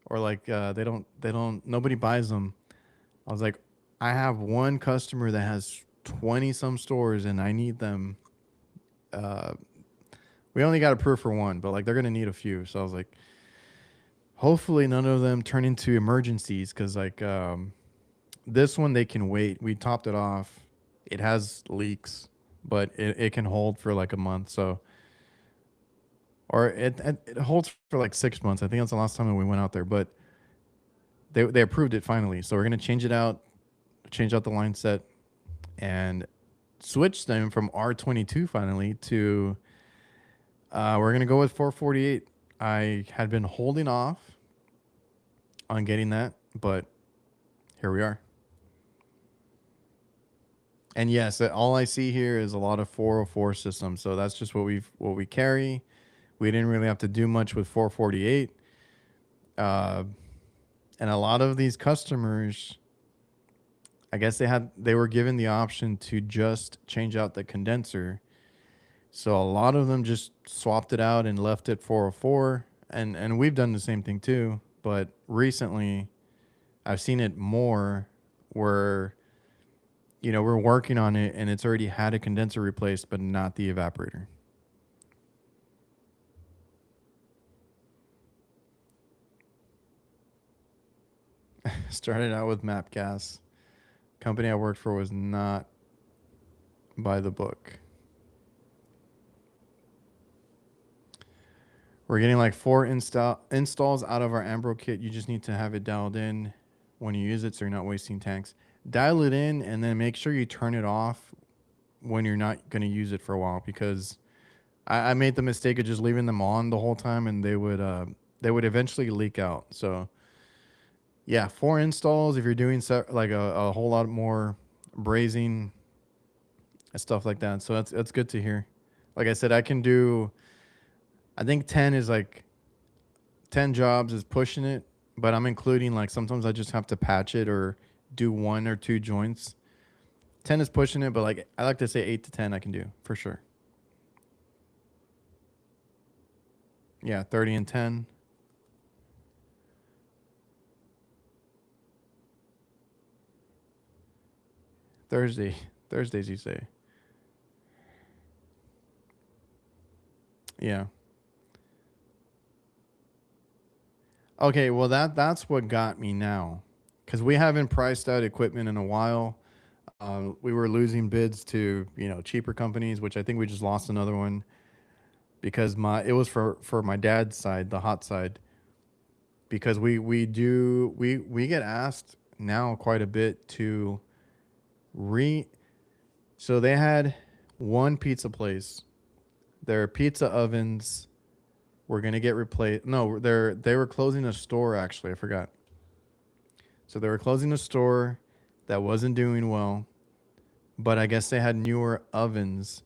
or like they don't nobody buys them. I was like, I have one customer that has 20 some stores and I need them. Uh, we only got approved for one, but like they're gonna need a few. So I was like, hopefully none of them turn into emergencies because like this one they can wait. We topped it off. It has leaks, but it can hold for like a month. So or it holds for like 6 months. I think that's the last time we went out there, but they approved it finally. So we're gonna change it out, change out the line set, and switch them from R22 finally to we're gonna go with 448. I had been holding off on getting that, but here we are. And yes, all I see here is a lot of 404 systems. So that's just what we carry. We didn't really have to do much with 448. Uh, and a lot of these customers, I guess they were given the option to just change out the condenser. So a lot of them just swapped it out and left it 404. And we've done the same thing too. But recently, I've seen it more where we're working on it and it's already had a condenser replaced, but not the evaporator. Started out with map gas. Company I worked for was not by the book. We're getting like 4 installs out of our Ambro kit. You just need to have it dialed in when you use it so you're not wasting tanks. Dial it in and then make sure you turn it off when you're not going to use it for a while, because I made the mistake of just leaving them on the whole time and they would eventually leak out. So yeah, 4 installs if you're doing like a whole lot more brazing and stuff like that. So that's good to hear. Like I said, I think 10 is like 10 jobs is pushing it, but I'm including like sometimes I just have to patch it or do 1 or 2 joints. 10 is pushing it, but like I like to say 8 to 10 I can do for sure. Yeah, 30 and 10. Thursday. Thursdays you say. Yeah. Okay, well that's what got me now, because we haven't priced out equipment in a while. We were losing bids to cheaper companies, which I think we just lost another one because it was for my dad's side, the hot side, because we get asked now quite a bit to re. So they had one pizza place. Their pizza ovens were gonna get replaced. No, they were closing a store actually. I forgot. So they were closing a store that wasn't doing well, but I guess they had newer ovens.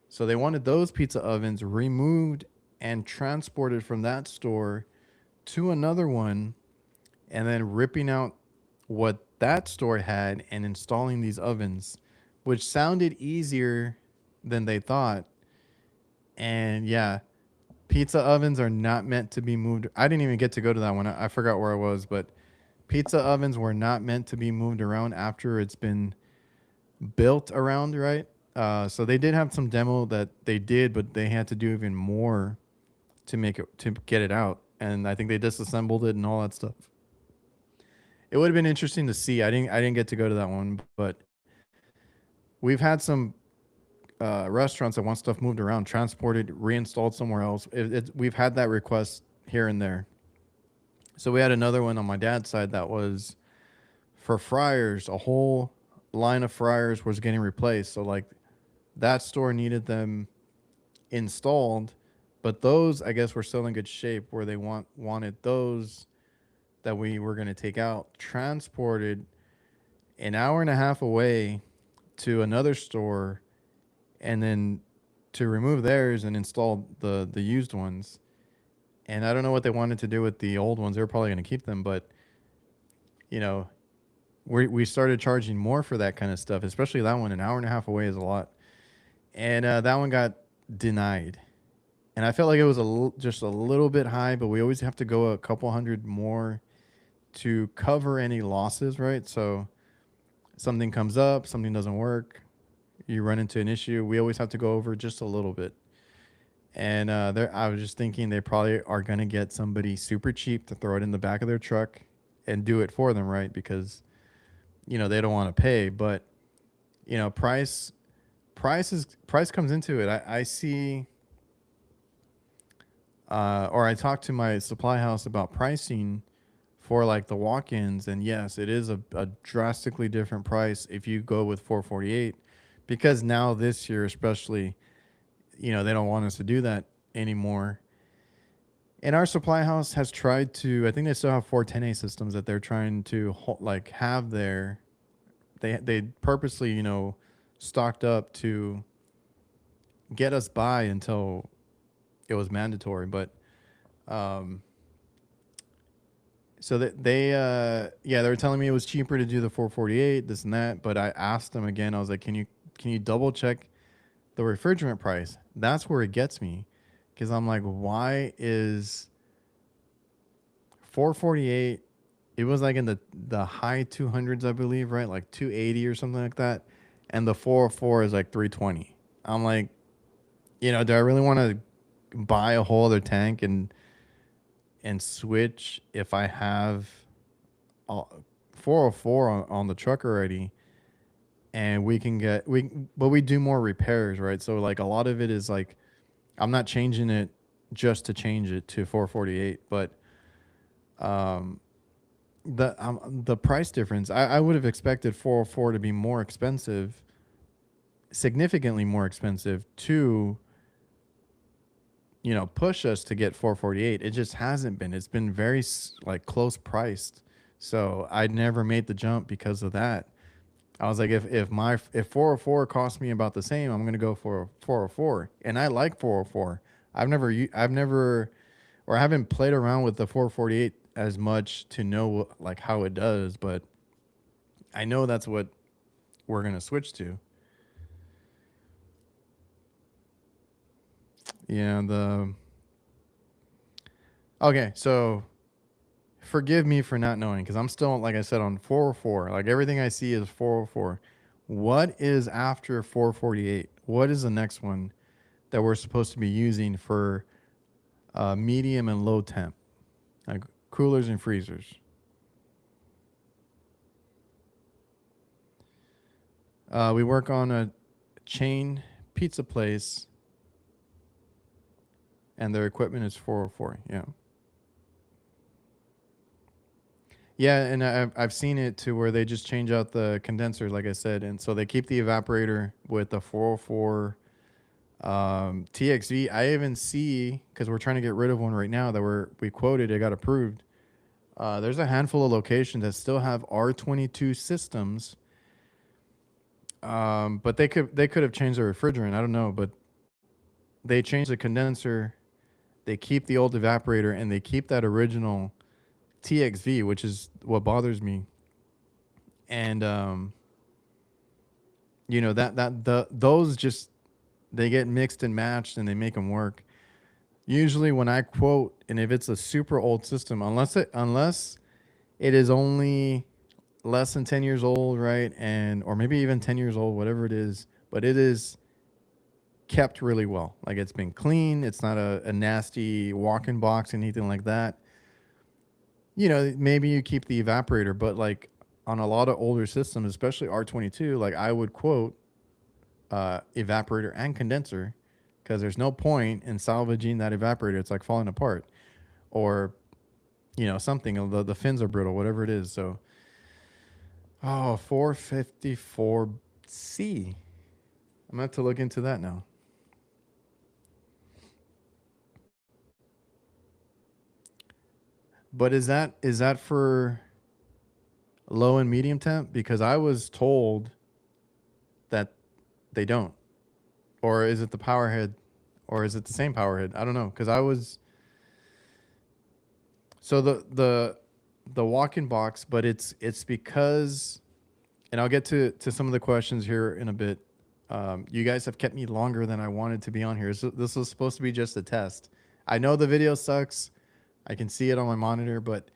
So they wanted those pizza ovens removed and transported from that store to another one, and then ripping out what that store had and installing these ovens, which sounded easier than they thought. And yeah, pizza ovens are not meant to be moved. I didn't even get to go to that one. I forgot where I was, but pizza ovens were not meant to be moved around after it's been built around, right? So they did have some demo that they did, but they had to do even more to get it out. And I think they disassembled it and all that stuff. It would have been interesting to see. I didn't get to go to that one, but we've had some restaurants that want stuff moved around, transported, reinstalled somewhere else. We've had that request here and there. So we had another one on my dad's side that was for fryers. A whole line of fryers was getting replaced. So like that store needed them installed, but those I guess were still in good shape where they wanted those that we were going to take out transported an hour and a half away to another store, and then to remove theirs and install the used ones. And I don't know what they wanted to do with the old ones. They were probably going to keep them, but you know, we started charging more for that kind of stuff, especially that one. An hour and a half away is a lot, and that one got denied. And I felt like it was just a little bit high, but we always have to go a couple hundred more to cover any losses, right? So something comes up, something doesn't work, you run into an issue. We always have to go over just a little bit. And I was just thinking they probably are going to get somebody super cheap to throw it in the back of their truck and do it for them, right? Because, they don't want to pay. But, price comes into it. I see, or I talked to my supply house about pricing for like the walk-ins, and yes, it is a drastically different price if you go with 448, because now this year especially, they don't want us to do that anymore. And our supply house has tried to. I think they still have 410A systems that they're trying to like have there. They purposely, stocked up to get us by until it was mandatory. But um, so that yeah, they were telling me it was cheaper to do the 448, this and that. But I asked them again. I was like, can you double check the refrigerant price? That's where it gets me, because I'm like, why is 448? It was like in the high 200s, I believe, right? Like 280 or something like that. And the 404 is like 320. I'm like, do I really want to buy a whole other tank and switch if I have 404 on the truck already, and but we do more repairs, right? So like a lot of it is like I'm not changing it just to change it to 448, but um the price difference, I would have expected 404 to be more expensive, significantly more expensive, to push us to get 448. It just hasn't been. It's been very like close priced. So I never made the jump because of that. I was like, if 404 cost me about the same, I'm gonna go for 404. And I like 404. I've never, or I haven't played around with the 448 as much to know like how it does, but I know that's what we're gonna switch to. Yeah, the okay, so forgive me for not knowing, because I'm still, like I said, on 404. Like everything I see is 404. What is after 448? What is the next one that we're supposed to be using for medium and low temp, like coolers and freezers? We work on a chain pizza place, and their equipment is 404. Yeah. Yeah, and I've seen it to where they just change out the condenser, like I said, and so they keep the evaporator with the 404 TXV. I even see, because we're trying to get rid of one right now that we quoted, it got approved. There's a handful of locations that still have R22 systems, but they could have changed the refrigerant. I don't know, but they changed the condenser. They keep the old evaporator, and they keep that original TXV, which is what bothers me. And those just, they get mixed and matched, and they make them work. Usually when I quote, and if it's a super old system, unless it is only less than 10 years old, right? And or maybe even 10 years old, whatever it is, but it is kept really well. Like it's been clean, it's not a nasty walk-in box, anything like that. Maybe you keep the evaporator, but like on a lot of older systems, especially R22, like I would quote evaporator and condenser, because there's no point in salvaging that evaporator. It's like falling apart, or something. The fins are brittle, whatever it is. So, 454C. I'm gonna have to look into that now. But is that for low and medium temp? Because I was told that they don't. Or is it the power head? Or is it the same power head? I don't know. Because I was, so the walk-in box, but it's because, and I'll get to some of the questions here in a bit. You guys have kept me longer than I wanted to be on here. So this was supposed to be just a test. I know the video sucks. I can see it on my monitor, but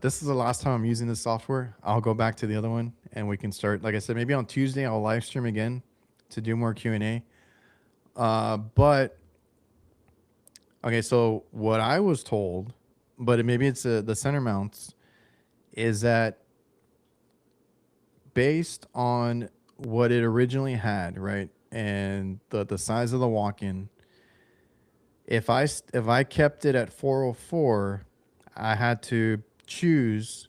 this is the last time I'm using this software. I'll go back to the other one, and we can start. Like I said, maybe on Tuesday I'll live stream again to do more Q&A. But okay, so what I was told, but maybe it's the center mounts, is that based on what it originally had, right, and the size of the walk-in, if I kept it at 404, I had to choose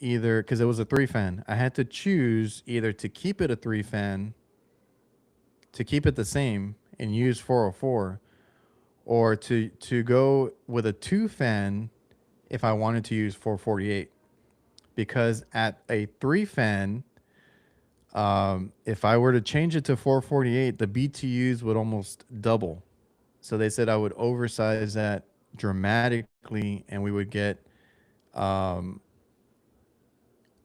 either, because it was a 3-fan. I had to choose either to keep it a 3-fan, to keep it the same and use 404, or to go with a two fan if I wanted to use 448. Because at a three fan, if I were to change it to 448, the BTUs would almost double. So they said I would oversize that dramatically, and um,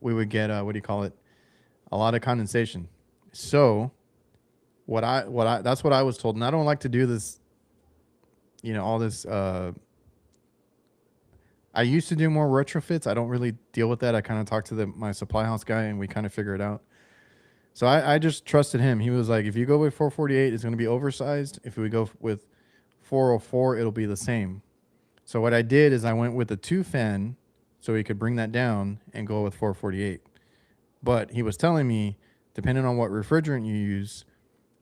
we would get what do you call it? A lot of condensation. So what I that's what I was told, and I don't like to do this. All this. I used to do more retrofits. I don't really deal with that. I kind of talked to my supply house guy, and we kind of figure it out. So I just trusted him. He was like, if you go with 448, it's going to be oversized. If we go with 404, it'll be the same. So what I did is I went with a two fan so he could bring that down and go with 448. But he was telling me, depending on what refrigerant you use,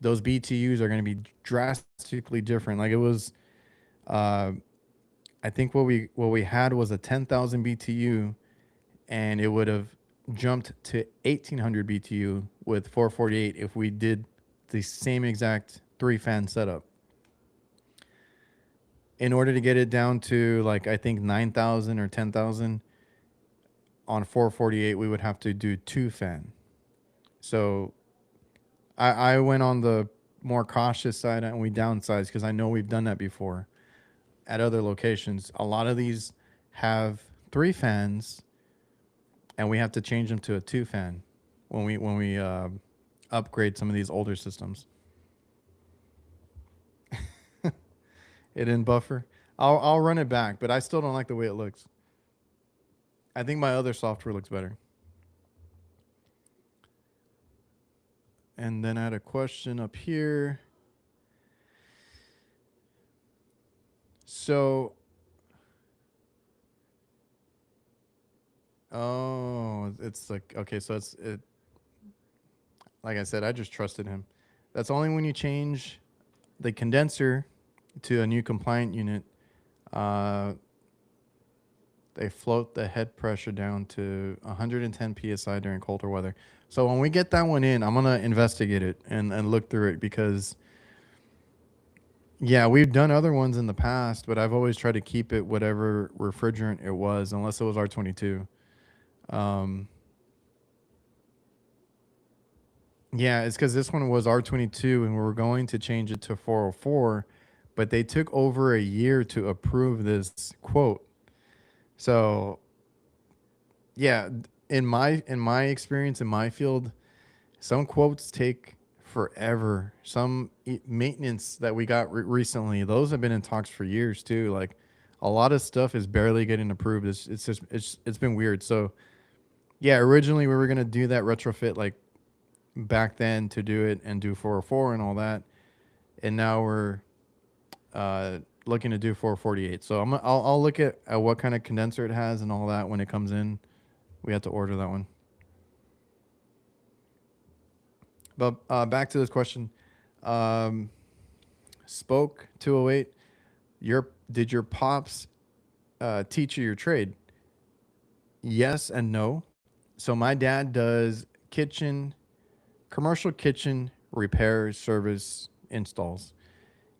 those BTUs are going to be drastically different. Like it was, uh, I think what we had was a 10,000 BTU, and it would have jumped to 1,800 BTU with 448 if we did the same exact three fan setup. In order to get it down to like I think 9,000 or 10,000 on 448, we would have to do two fan. So I went on the more cautious side and we downsized because I know we've done that before at other locations. A lot of these have three fans, and we have to change them to a two fan when we upgrade some of these older systems. It didn't buffer. I'll run it back, but I still don't like the way it looks. I think my other software looks better. And then I had a question up here. So, oh, it's like okay, so it. Like I said, I just trusted him. That's only when you change the condenser to a new compliant unit. Uh, they float the head pressure down to 110 psi during colder weather. So when we get that one in, I'm gonna investigate it and look through it because yeah, we've done other ones in the past, but I've always tried to keep it whatever refrigerant it was, unless it was R22. Um, yeah, it's because this one was R22 and we were going to change it to 404, but they took over a year to approve this quote. So yeah, in my experience in my field, some quotes take forever. Some maintenance that we got recently, those have been in talks for years too. Like a lot of stuff is barely getting approved. It's just it's been weird. So yeah, originally we were gonna do that retrofit like back then to do it and do 404 and all that, and now we're looking to do 448. So I'll look at what kind of condenser it has and all that when it comes in. We have to order that one. But back to this question. Um, Spoke 208. Did your pops teach you your trade? Yes and no. So my dad does commercial kitchen repairs, service, installs.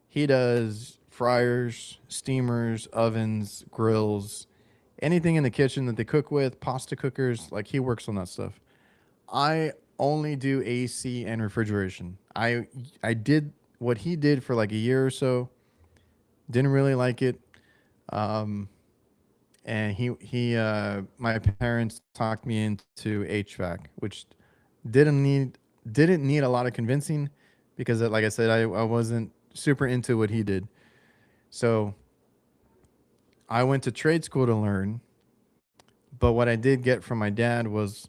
He does fryers, steamers, ovens, grills, anything in the kitchen that they cook with, pasta cookers. Like he works on that stuff. I only do AC and refrigeration. I did what he did for like a year or so. Didn't really like it. Um, and my parents talked me into HVAC, which didn't need didn't need a lot of convincing because like I said, I wasn't super into what he did. So I went to trade school to learn, but what I did get from my dad was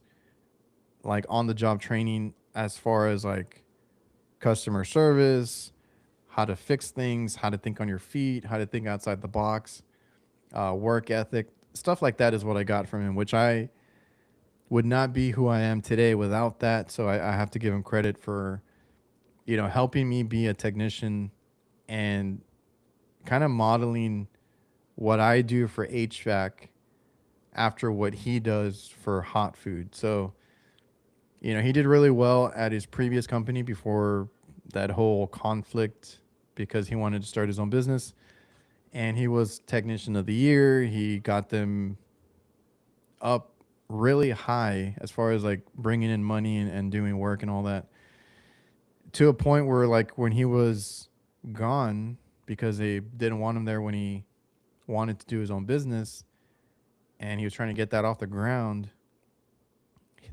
like on the job training as far as like customer service, how to fix things, how to think on your feet, how to think outside the box, work ethic, stuff like that is what I got from him, which I would not be who I am today without that. So I have to give him credit for, helping me be a technician and kind of modeling what I do for HVAC after what he does for hot food. So, he did really well at his previous company before that whole conflict because he wanted to start his own business. and he was technician of the year. He got them up really high as far as like bringing in money and doing work and all that, to a point where like when he was gone because they didn't want him there when he wanted to do his own business and he was trying to get that off the ground,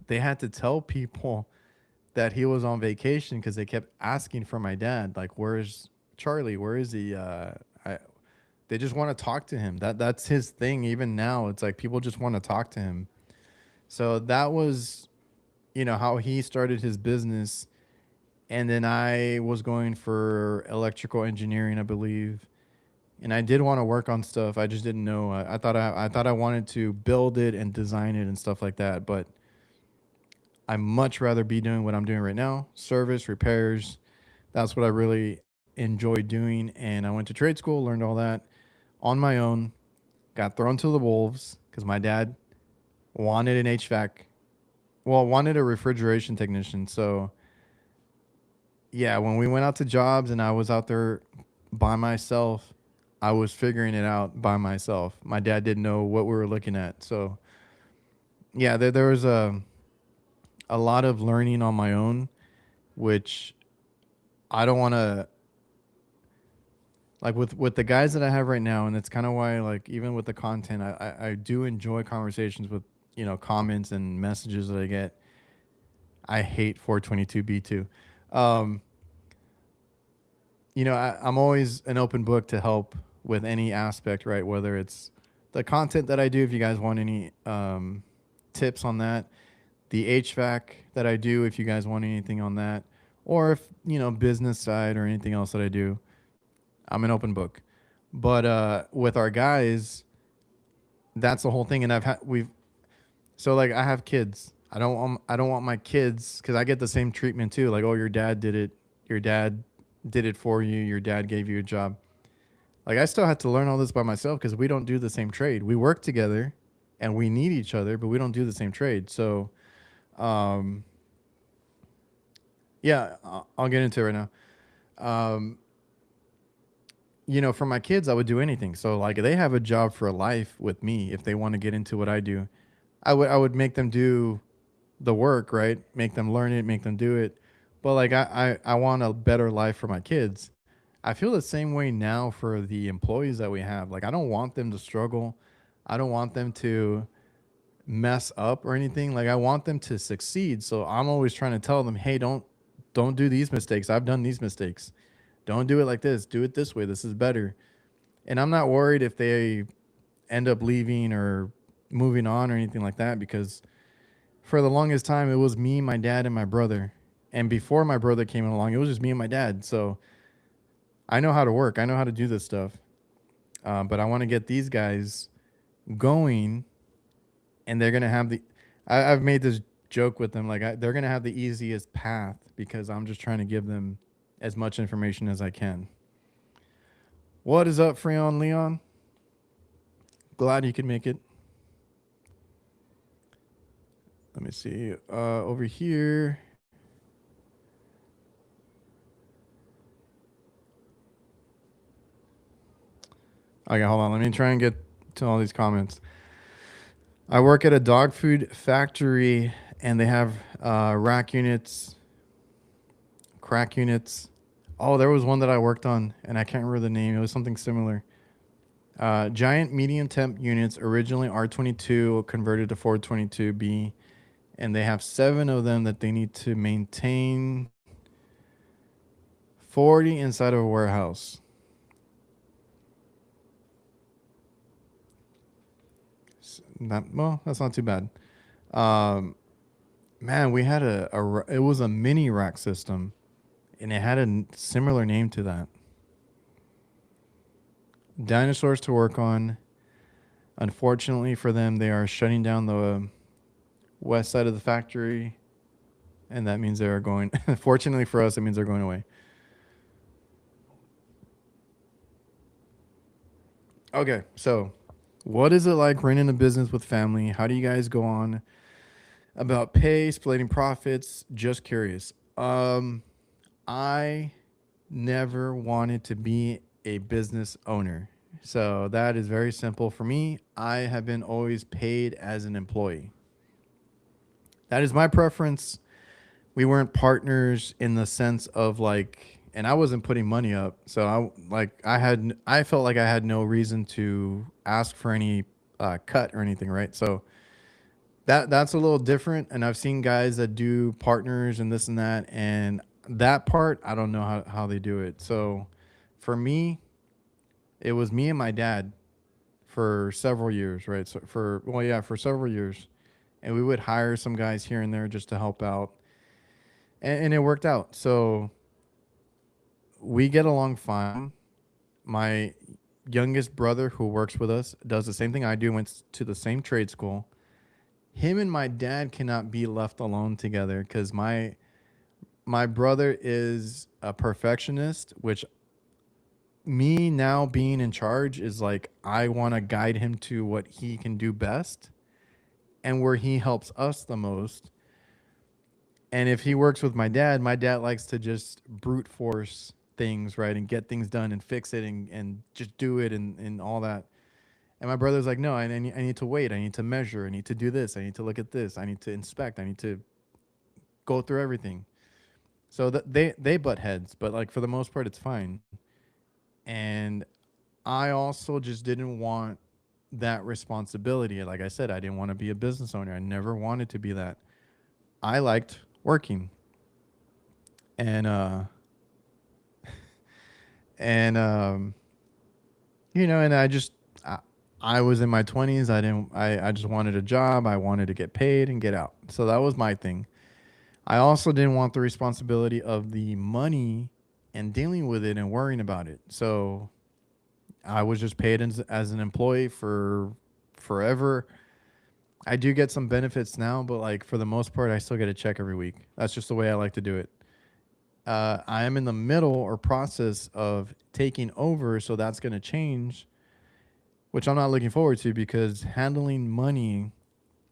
they had to tell people that he was on vacation because they kept asking for my dad, like, "Where's Charlie? Where is he?" I, they just want to talk to him. That's his thing. Even now, it's like people just want to talk to him. So that was, how he started his business. And then I was going for electrical engineering, I believe, and I did want to work on stuff. I just didn't know. I thought I wanted to build it and design it and stuff like that. But I much rather be doing what I'm doing right now: service, repairs. That's what I really enjoy doing. And I went to trade school, learned all that on my own. Got thrown to the wolves because my dad wanted an HVAC. Well, wanted a refrigeration technician. So yeah, when we went out to jobs and I was out there by myself, I was figuring it out by myself. My dad didn't know what we were looking at. So yeah, there was a lot of learning on my own, which I don't want to, like, with the guys that I have right now. And that's kind of why, like, even with the content, I do enjoy conversations with, comments and messages that I get. I hate 422B2. Um, I'm always an open book to help with any aspect, right? Whether it's the content that I do, if you guys want any tips on that, the HVAC that I do, if you guys want anything on that, or if, business side or anything else that I do, I'm an open book. But with our guys, that's the whole thing. And so like I have kids. I don't want my kids, because I get the same treatment too. Like, oh, your dad did it. Your dad did it for you. Your dad gave you a job. Like, I still had to learn all this by myself because we don't do the same trade. We work together, and we need each other, but we don't do the same trade. So, um, yeah, I'll get into it right now. For my kids, I would do anything. So like they have a job for life with me if they want to get into what I do. I would make them do the work, right? Make them learn it, make them do it. But like I want a better life for my kids. I feel the same way now for the employees that we have. Like, I don't want them to struggle. I don't want them to mess up or anything. Like, I want them to succeed. So I'm always trying to tell them, "Hey, don't do these mistakes. I've done these mistakes. Don't do it like this. Do it this way. This is better." And I'm not worried if they end up leaving or moving on or anything like that, because for the longest time it was me, my dad, and my brother. And before my brother came along, it was just me and my dad. So I know how to work. I know how to do this stuff. But I want to get these guys going, and they're gonna have I've made this joke with them, like, they're gonna have the easiest path because I'm just trying to give them as much information as I can. What is up, Freon Leon? Glad you could make it. Let me see. Over here. Okay, hold on. Let me try and get to all these comments. I work at a dog food factory, and they have rack units, crack units. Oh, there was one that I worked on, and I can't remember the name. It was something similar. Giant medium temp units, originally R22, converted to 422B, and they have 7 of them that they need to maintain, 40 inside of a warehouse. That's not too bad. Um, Man, we had it was a mini rack system, and it had a similar name to that. Dinosaurs to work on. Unfortunately for them, they are shutting down the west side of the factory, and that means they are going. Fortunately for us, it means they're going away. Okay, so what is it like running a business with family? How do you guys go on about pay, splitting profits? Just curious. I never wanted to be a business owner. So that is very simple for me. I have been always paid as an employee. That is my preference. We weren't partners in the sense of like, and I wasn't putting money up. So I felt like I had no reason to ask for any cut or anything, right? So that's a little different. And I've seen guys that do partners and this and that, and that part I don't know how they do it. So for me, it was me and my dad for several years, right? So for several years, and we would hire some guys here and there just to help out, and it worked out. So we get along fine. My youngest brother, who works with us, does the same thing I do. Went to the same trade school. Him and my dad cannot be left alone together because my brother is a perfectionist, which me now being in charge is like I want to guide him to what he can do best and where he helps us the most. And if he works with my dad likes to just brute force things, right, and get things done and fix it and just do it and all that. And my brother's like, no, I need to wait. I need to measure. I need to do this. I need to look at this. I need to inspect. I need to go through everything. So they butt heads, but like for the most part, it's fine. And I also just didn't want that responsibility. Like I said, I didn't want to be a business owner. I never wanted to be that. I liked working, and and and I was in my 20s. I just wanted a job. I wanted to get paid and get out. So that was my thing. I also didn't want the responsibility of the money and dealing with it and worrying about it. So I was just paid as an employee for forever. I do get some benefits now, but like for the most part, I still get a check every week. That's just the way I like to do it. I am in the middle or process of taking over, so that's going to change, which I'm not looking forward to because handling money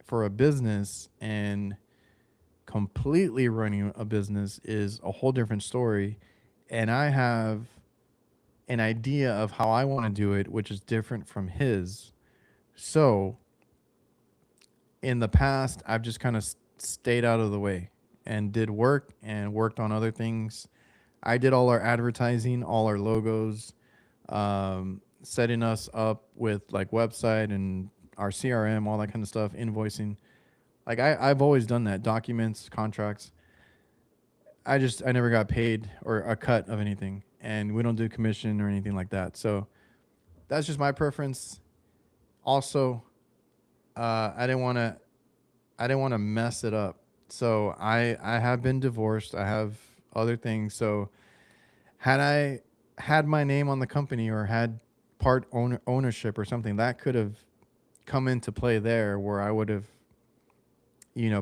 for a business and completely running a business is a whole different story. And I have an idea of how I want to do it, which is different from his. So in the past, I've just kind of stayed out of the way and did work and worked on other things. I did all our advertising, all our logos, setting us up with like website and our CRM, all that kind of stuff, invoicing. Like I've always done that, documents, contracts. I never got paid or a cut of anything, and we don't do commission or anything like that. So that's just my preference. Also, I didn't want to mess it up. So I have been divorced. I have other things. So had I had my name on the company or had ownership or something, that could have come into play there where I would have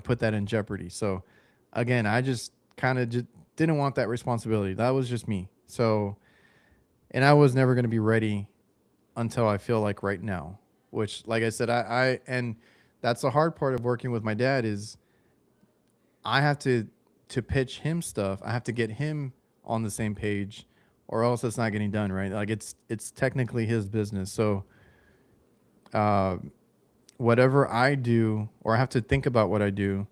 put that in jeopardy. So again, I just kind of just didn't want that responsibility. That was just me. So and I was never going to be ready until I feel like right now, which like I said, I and that's the hard part of working with my dad is I have to pitch him stuff. I have to get him on the same page or else it's not getting done, right? Like it's technically his business. So uh whatever I do or I have to think about what I do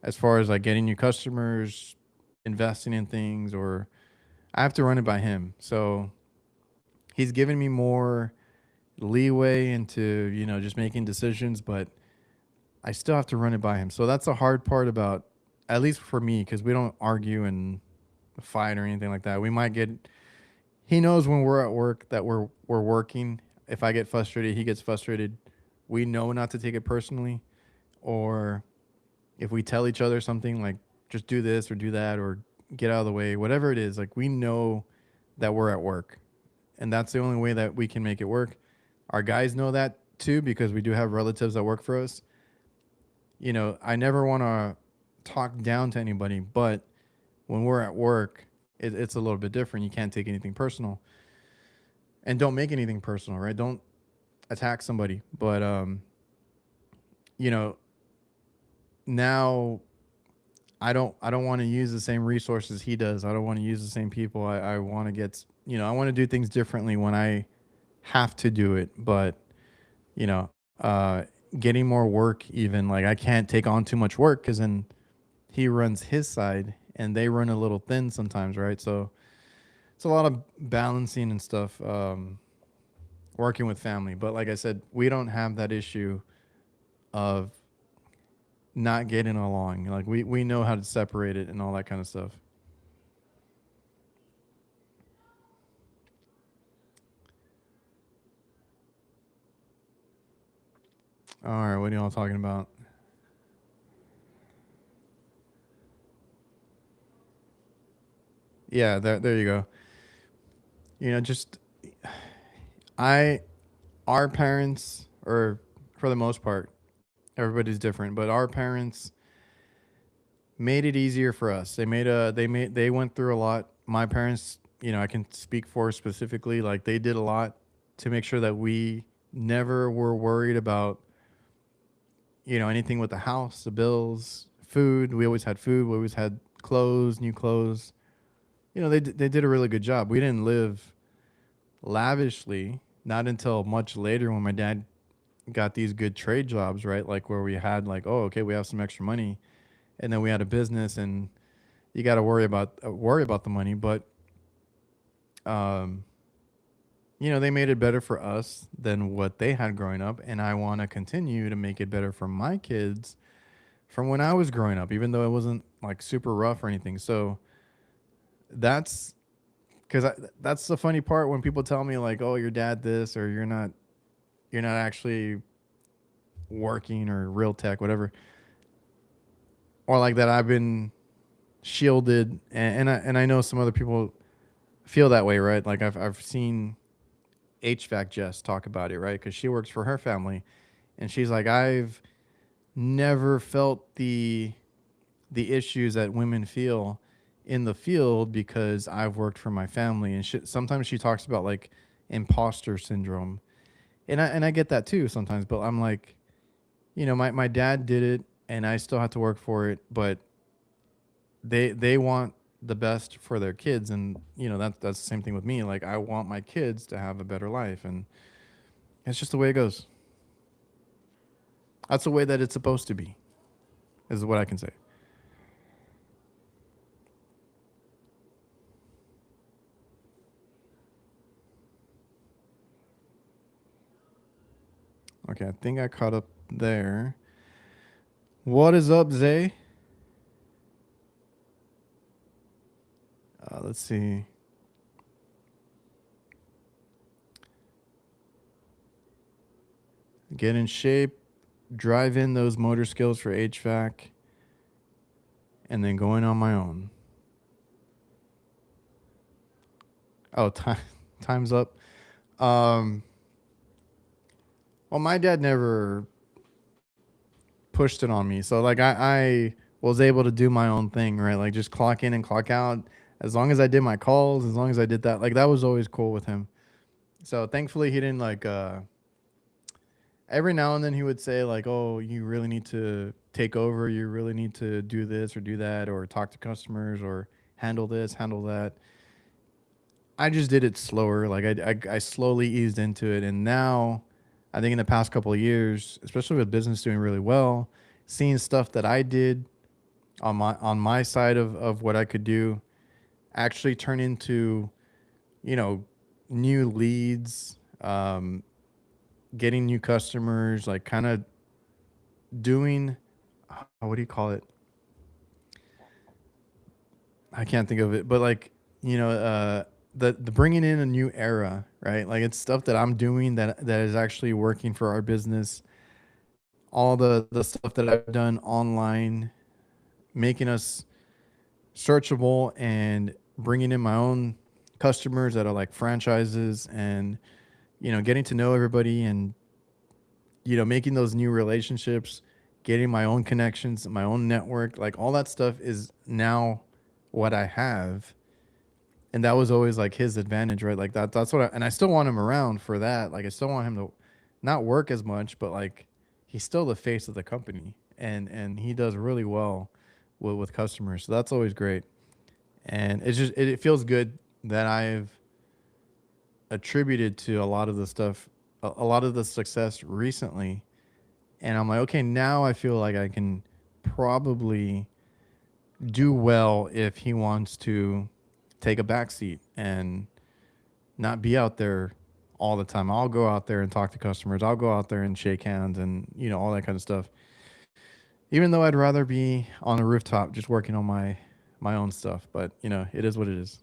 as far as like getting new customers, investing in things or I have to run it by him. So he's given me more leeway into, just making decisions, but I still have to run it by him. So that's the hard part about, at least for me, because we don't argue and fight or anything like that. We might get. He knows when we're at work that we're working. If I get frustrated, he gets frustrated. We know not to take it personally, or if we tell each other something like just do this or do that or get out of the way, whatever it is, like we know that we're at work, and that's the only way that we can make it work. Our guys know that too because we do have relatives that work for us. I never want to talk down to anybody, but when we're at work, it's a little bit different. You can't take anything personal, and don't make anything personal, right? Don't attack somebody. But you know, now I don't want to use the same resources he does. I don't want to use the same people. I want to get I want to do things differently when I have to do it, but you know, getting more work, even like I can't take on too much work because then he runs his side and they run a little thin sometimes, right? So it's a lot of balancing and stuff, working with family. But like I said, we don't have that issue of not getting along. Like we know how to separate it and all that kind of stuff. All right, what are y'all talking about? Yeah, there you go. Just I our parents, or for the most part, everybody's different, but our parents made it easier for us. They went through a lot. My parents, I can speak for specifically, like they did a lot to make sure that we never were worried about, anything with the house, the bills, food. We always had food. We always had clothes, new clothes. They did a really good job. We didn't live lavishly, not until much later when my dad got these good trade jobs, right? Like where we had like, oh, okay, we have some extra money, and then we had a business, and you got to worry about the money. But um, they made it better for us than what they had growing up, and I want to continue to make it better for my kids from when I was growing up, even though it wasn't like super rough or anything. So that's because that's the funny part when people tell me like, "Oh, your dad this," or you're not actually working or real tech, whatever, or like that. I've been shielded, and I know some other people feel that way, right? Like I've seen HVAC Jess talk about it, right? Because she works for her family, and she's like, I've never felt the issues that women feel in the field because I've worked for my family. And sometimes she talks about like imposter syndrome, and I get that too sometimes. But I'm like, my dad did it, and I still have to work for it, but they want the best for their kids, and that's the same thing with me. Like I want my kids to have a better life, and it's just the way it goes. That's the way that it's supposed to be, is what I can say. Okay, I think I caught up there. What is up, Zay? Let's see. Get in shape, drive in those motor skills for HVAC, and then going on my own. Oh, time time's up. Um, well, my dad never pushed it on me, so like I was able to do my own thing, right? Like just clock in and clock out. As long as I did my calls, as long as I did that, like that was always cool with him. So thankfully, he didn't like. Every now and then he would say like, "Oh, you really need to take over. You really need to do this or do that, or talk to customers, or handle this, handle that." I just did it slower. Like I slowly eased into it, and now I think in the past couple of years, especially with business doing really well, seeing stuff that I did on my side of what I could do actually turn into, you know new leads, getting new customers, like kind of doing, what do you call it? I can't think of it, but like, the bringing in a new era, right? Like it's stuff that I'm doing that is actually working for our business. All the stuff that I've done online, making us searchable and bringing in my own customers that are like franchises, and getting to know everybody, and making those new relationships, getting my own connections, my own network, like all that stuff is now what I have. And that was always like his advantage, right? Like that's what and I still want him around for that. Like I still want him to not work as much, but like he's still the face of the company, and he does really well with customers. So that's always great. And it feels good that I've attributed to a lot of the stuff, a lot of the success recently. And I'm like, okay, now I feel like I can probably do well if he wants to take a back seat and not be out there all the time. I'll go out there and talk to customers. I'll go out there and shake hands and, all that kind of stuff. Even though I'd rather be on a rooftop just working on my own stuff, but it is what it is.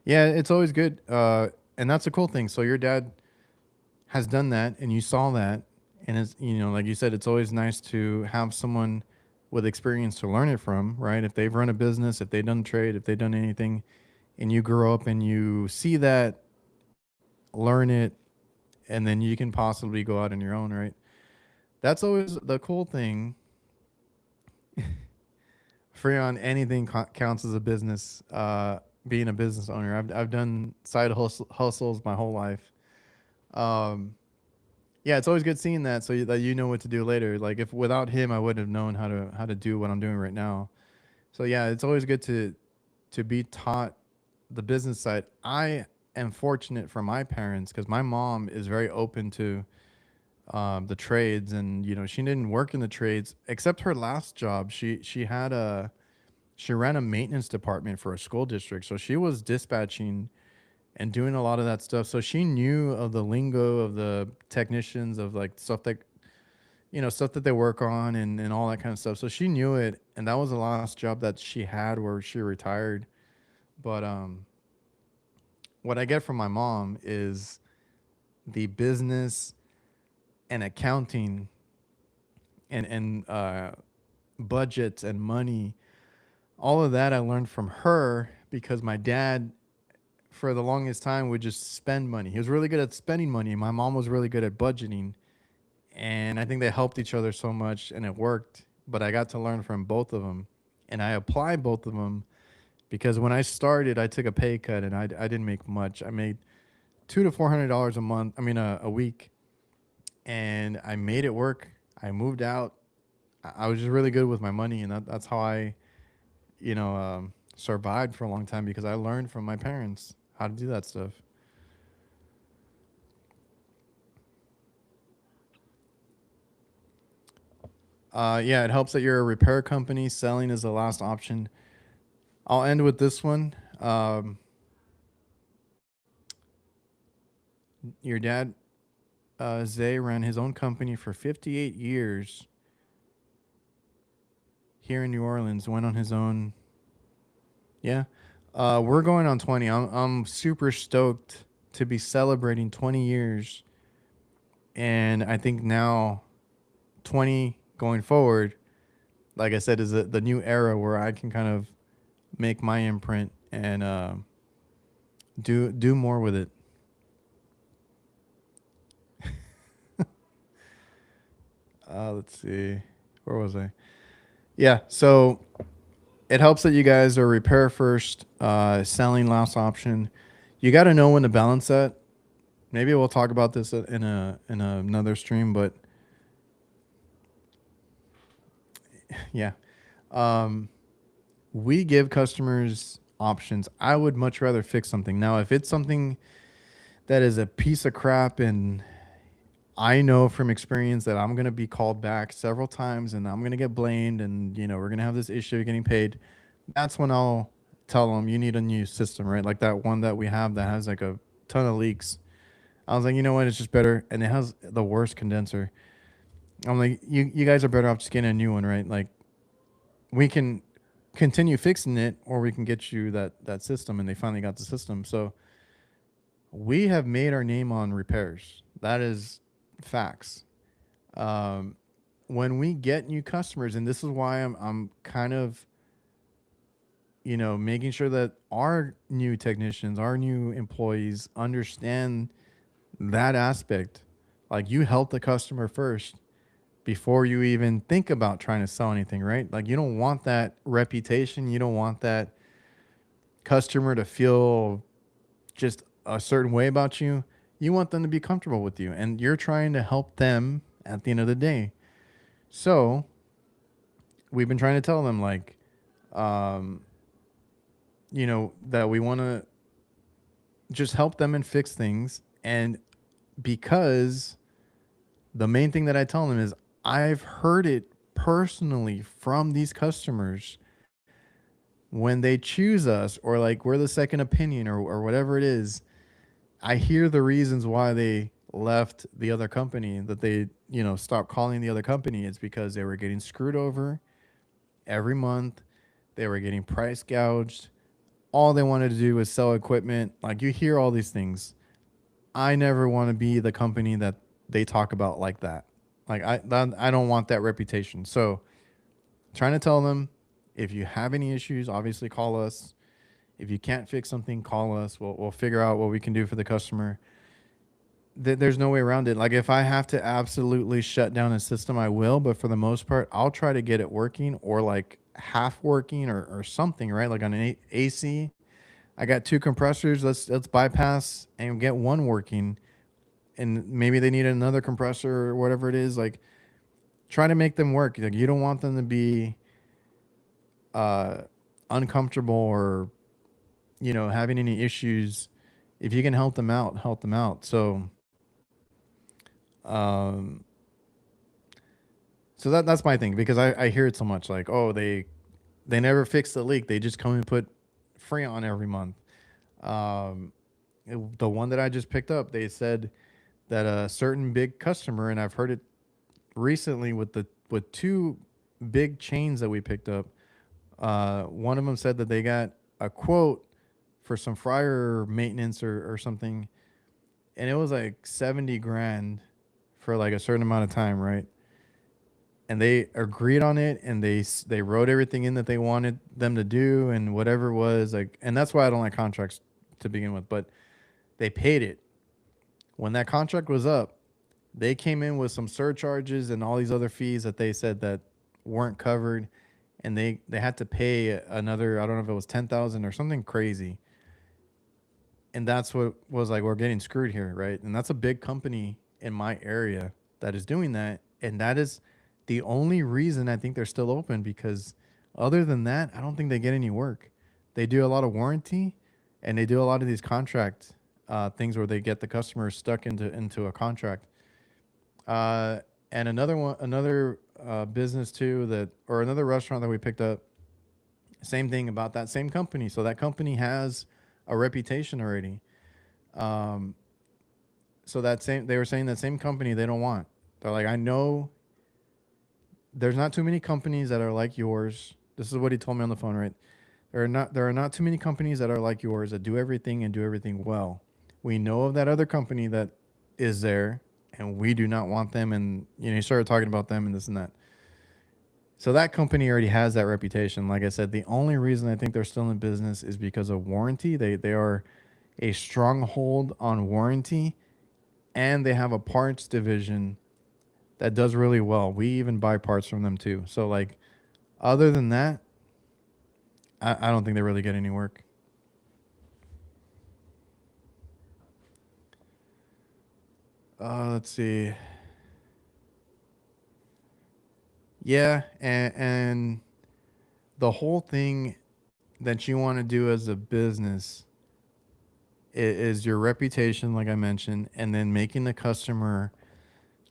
Yeah, it's always good. And that's a cool thing. So your dad has done that and you saw that, and it's, like you said, it's always nice to have someone with experience to learn it from, right? If they've run a business, if they've done trade, if they've done anything, and you grow up and you see that, learn it, and then you can possibly go out on your own, right? That's always the cool thing. Free on anything counts as a business. Being a business owner, I've done side hustles my whole life. Um, yeah, it's always good seeing that, so that you know what to do later. Like, if without him, I wouldn't have known how to do what I'm doing right now. So yeah, it's always good to be taught the business side. I am fortunate for my parents because my mom is very open to the trades, and she didn't work in the trades except her last job. She ran a maintenance department for a school district, so she was dispatching and doing a lot of that stuff. So she knew of the lingo of the technicians, of like stuff that they work on, and all that kind of stuff. So she knew it, and that was the last job that she had where she retired. But what I get from my mom is the business and accounting and budgets and money. All of that I learned from her because my dad, for the longest time, would just spend money. He was really good at spending money. My mom was really good at budgeting, and I think they helped each other so much, and it worked. But I got to learn from both of them, and I applied both of them because when I started, I took a pay cut, and I didn't make much. I made $200 to $400 a month. I mean, a week, and I made it work. I moved out. I was just really good with my money, and that's how I, survived for a long time because I learned from my parents how to do that stuff. Yeah, it helps that you're a repair company. Selling is the last option. I'll end with this one. Your dad, Zay, ran his own company for 58 years here in New Orleans. Went on his own. Yeah. We're going on 20. I'm super stoked to be celebrating 20 years. And I think now 20 going forward, like I said, is the new era where I can kind of make my imprint and do more with it. Let's see. Where was I? Yeah. So it helps that you guys are repair first, selling last option. You got to know when to balance that. Maybe we'll talk about this in another stream, but yeah. Um, we give customers options. I would much rather fix something. Now, if it's something that is a piece of crap, and I know from experience that I'm going to be called back several times and I'm going to get blamed, and we're going to have this issue getting paid, that's when I'll tell them you need a new system, right? Like that one that we have that has like a ton of leaks. I was like, you know what, it's just better, and it has the worst condenser. I'm like, you guys are better off just getting a new one, right? Like, we can continue fixing it, or we can get you that system, and they finally got the system. So we have made our name on repairs. That is facts. Um, when we get new customers, and this is why I'm kind of making sure that our new technicians, our new employees understand that aspect. Like, you help the customer first before you even think about trying to sell anything, right? Like, you don't want that reputation. You don't want that customer to feel just a certain way about you. You want them to be comfortable with you, and you're trying to help them at the end of the day. So we've been trying to tell them, like, um, that we want to just help them and fix things. And because the main thing that I tell them is I've heard it personally from these customers when they choose us, or like we're the second opinion, or whatever it is. I hear the reasons why they left the other company, that they, stopped calling the other company. It's because they were getting screwed over every month. They were getting price gouged. All they wanted to do was sell equipment. Like, you hear all these things. I never want to be the company that they talk about like that. Like, I don't want that reputation. So, trying to tell them, if you have any issues, obviously call us. If you can't fix something, call us. We'll figure out what we can do for the customer. There's no way around it. Like, if I have to absolutely shut down a system, I will. But for the most part, I'll try to get it working, or like half working, or something, right? Like on an AC, I got two compressors. Let's bypass and get one working, and maybe they need another compressor or whatever it is. Like, try to make them work. Like, you don't want them to be uh, uncomfortable, or having any issues. If you can help them out, help them out. Um, so that's my thing, because I hear it so much, like, oh, they never fix the leak. They just come and put Freon every month. Um, the one that I just picked up, they said that a certain big customer, and I've heard it recently with two big chains that we picked up. One of them said that they got a quote for some fryer maintenance, or something, and it was like 70 grand for like a certain amount of time, right? And they agreed on it, and they wrote everything in that they wanted them to do, and whatever it was, like. And that's why I don't like contracts to begin with. But they paid it. When that contract was up, they came in with some surcharges and all these other fees that they said that weren't covered, and they had to pay another, I don't know if it was 10,000 or something crazy. And that's what was like, we're getting screwed here, right? And that's a big company in my area that is doing that, and that is the only reason I think they're still open, because other than that, I don't think they get any work. They do a lot of warranty, and they do a lot of these contract things where they get the customer stuck into a contract. uh, and another business too, that, or another restaurant that we picked up, same thing about that same company. So that company has a reputation already. Um, so they were saying that same company they don't want. They're like, I know there's not too many companies that are like yours. This is what he told me on the phone, right? There are not too many companies that are like yours, that do everything and do everything well. We know of that other company that is there, and we do not want them. And he started talking about them and this and that. So that company already has that reputation. Like I said, the only reason I think they're still in business is because of warranty. They are a stronghold on warranty, and they have a parts division that does really well. We even buy parts from them too. So, like, other than that, I don't think they really get any work. Let's see. Yeah, and the whole thing that you want to do as a business is your reputation, like I mentioned, and then making the customer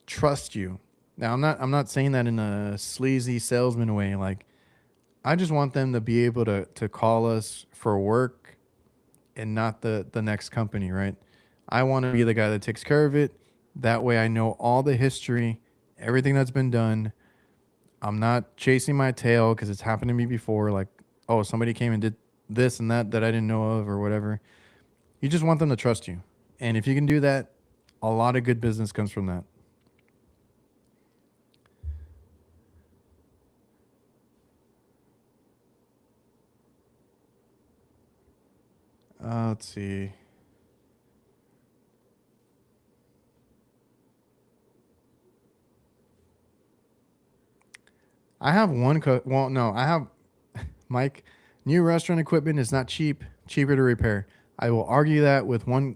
trust you. Now, I'm not saying that in a sleazy salesman way. Like, I just want them to be able to call us for work, and not the next company, right? I want to be the guy that takes care of it. That way I know all the history, everything that's been done. I'm not chasing my tail, because it's happened to me before. Like, oh, somebody came and did this and that I didn't know of, or whatever. You just want them to trust you. And if you can do that, a lot of good business comes from that. Let's see. I have well, no, I have Mike. New restaurant equipment is not cheap. Cheaper to repair. I will argue that with one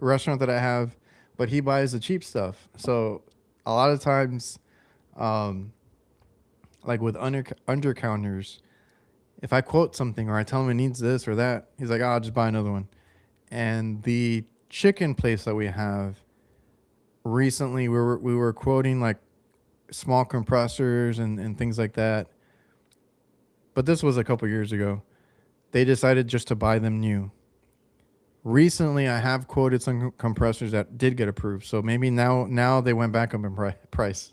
restaurant that I have, but he buys the cheap stuff. So a lot of times, um, like with under counters, if I quote something or I tell him it needs this or that, he's like, "Oh, I'll just buy another one." And the chicken place that we have recently, we were quoting like small compressors and things like that. But this was a couple years ago. They decided just to buy them new. Recently, I have quoted some compressors that did get approved. So maybe now they went back up in price.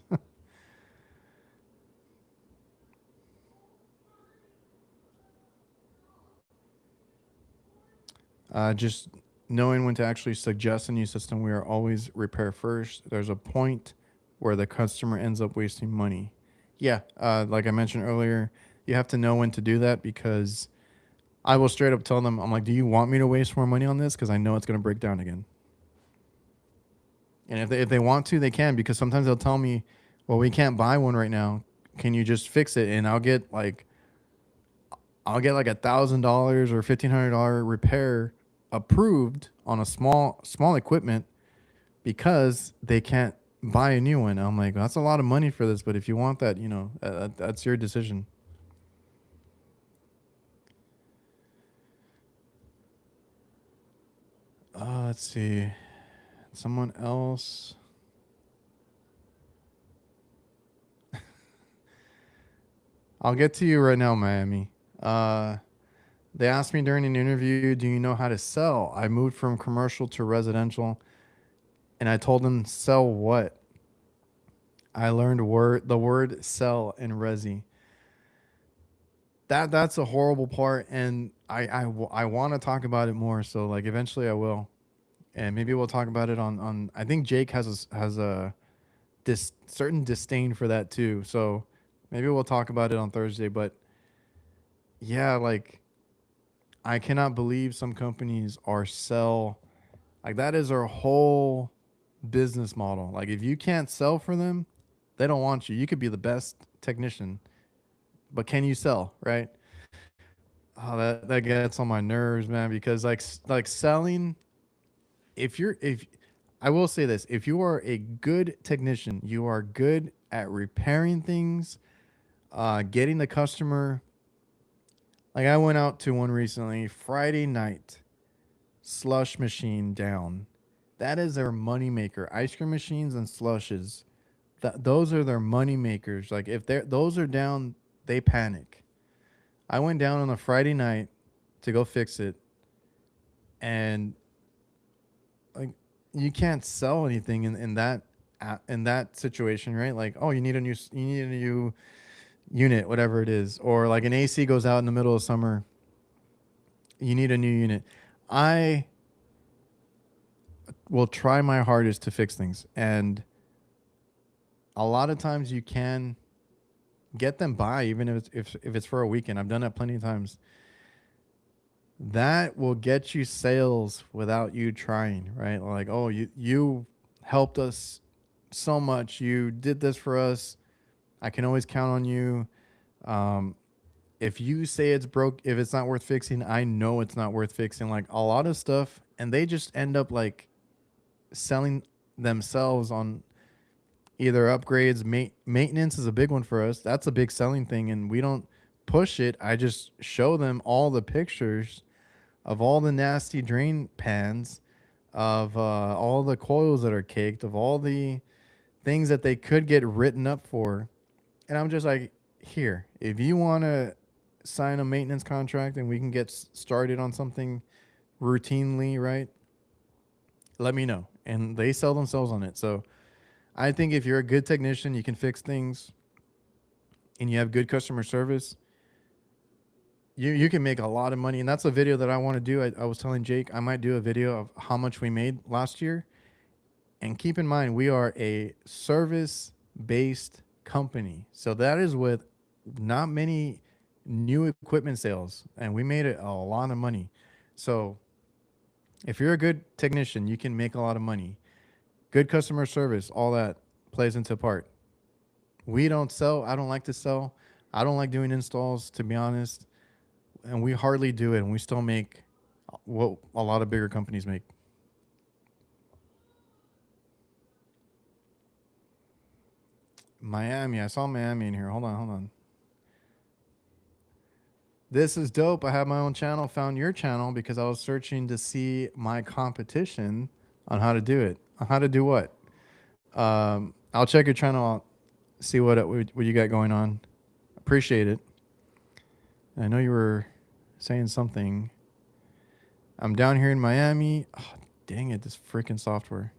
Just knowing when to actually suggest a new system, we are always repair first. There's a point where the customer ends up wasting money. Yeah, like I mentioned earlier, you have to know when to do that because I will straight up tell them, I'm like, do you want me to waste more money on this? Because I know it's going to break down again. And if they want to, they can because sometimes they'll tell me, well, we can't buy one right now. Can you just fix it? And I'll get like $1,000 or $1,500 repair approved on a small equipment because they can't buy a new one. I'm like, that's a lot of money for this, but if you want that, that's your decision. Let's see. Someone else. I'll get to you right now, Miami. Uh, they asked me during an interview, do you know how to sell? I moved from commercial to residential, and I told them, sell what? I learned the word sell in resi. That's a horrible part, and I want to talk about it more. So like eventually I will, and maybe we'll talk about it on. I think Jake has a certain disdain for that too. So maybe we'll talk about it on Thursday. But yeah, like I cannot believe some companies are sell like that is their whole business model. Like if you can't sell for them, they don't want you. You could be the best technician, but can you sell, right? Oh, that gets on my nerves, man. Because like selling, if I will say this, if you are a good technician, you are good at repairing things, getting the customer. Like I went out to one recently, Friday night, slush machine down. That is their money maker. Ice cream machines and slushes. Those are their money makers. Like if those are down, they panic. I went down on a Friday night to go fix it, and like you can't sell anything in that situation, right? Like, oh, you need a new unit, whatever it is, or like an AC goes out in the middle of summer, you need a new unit. I will try my hardest to fix things, and a lot of times you can get them by even if it's for a weekend. I've done that plenty of times. That will get you sales without you trying, right? Like, oh, you helped us so much. You did this for us. I can always count on you. Um, if you say it's broke, if it's not worth fixing, I know it's not worth fixing. Like a lot of stuff, and they just end up like selling themselves on either upgrades. Maintenance is a big one for us. That's a big selling thing, and we don't push it. I just show them all the pictures of all the nasty drain pans, of all the coils that are caked, of all the things that they could get written up for. And I'm just like, here, if you want to sign a maintenance contract and we can get started on something routinely, right? Let me know. And they sell themselves on it. So I think if you're a good technician, you can fix things and you have good customer service, you can make a lot of money. And that's a video that I want to do. I was telling Jake I might do a video of how much we made last year. And keep in mind, we are a service based company. So that is with not many new equipment sales. And we made it a lot of money. So if you're a good technician, you can make a lot of money. Good customer service, all that plays into part. We don't sell. I don't like to sell. I don't like doing installs, to be honest. And we hardly do it. And we still make what a lot of bigger companies make. Miami. I saw Miami in here. Hold on, hold on. This is dope. I have my own channel, found your channel because I was searching to see my competition on how to do it. On how to do what? I'll check your channel out, see what you got going on. Appreciate it. I know you were saying something. I'm down here in Miami. Oh, dang it, this freaking software.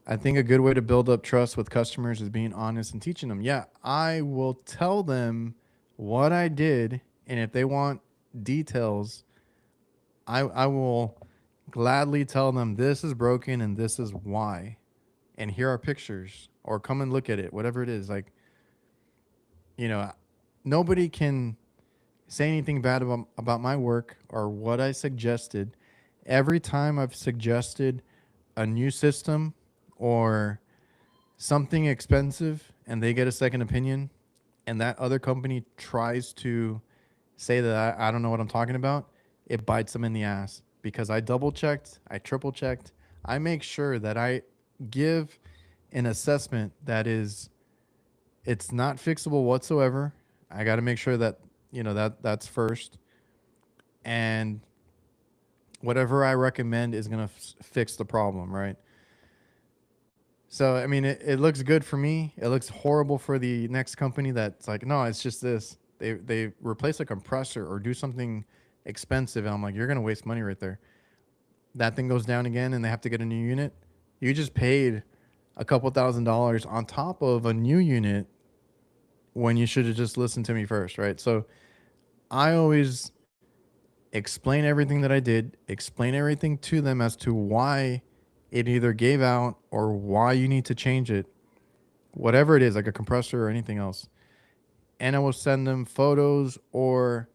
I think a good way to build up trust with customers is being honest and teaching them. Yeah, I will tell them what I did, and if they want details, I will gladly tell them this is broken and this is why. And here are pictures, or come and look at it, whatever it is. Like, you know, nobody can say anything bad about my work or what I suggested. Every time I've suggested a new system or something expensive and they get a second opinion and that other company tries to say that I don't know what I'm talking about, it bites them in the ass because I double checked, I triple checked, I make sure that I give an assessment that is it's not fixable whatsoever. I got to make sure that that's first, and whatever I recommend is gonna fix the problem, right? So I mean, it looks good for me. It looks horrible for the next company that's like, no, it's just this. They replace a compressor or do something expensive, and I'm like, you're gonna waste money right there. That thing goes down again, and they have to get a new unit. You just paid a couple $1,000s on top of a new unit when you should have just listened to me first, right? So I always explain everything that I did, explain everything to them as to why it either gave out or why you need to change it, whatever it is, like a compressor or anything else. And I will send them photos or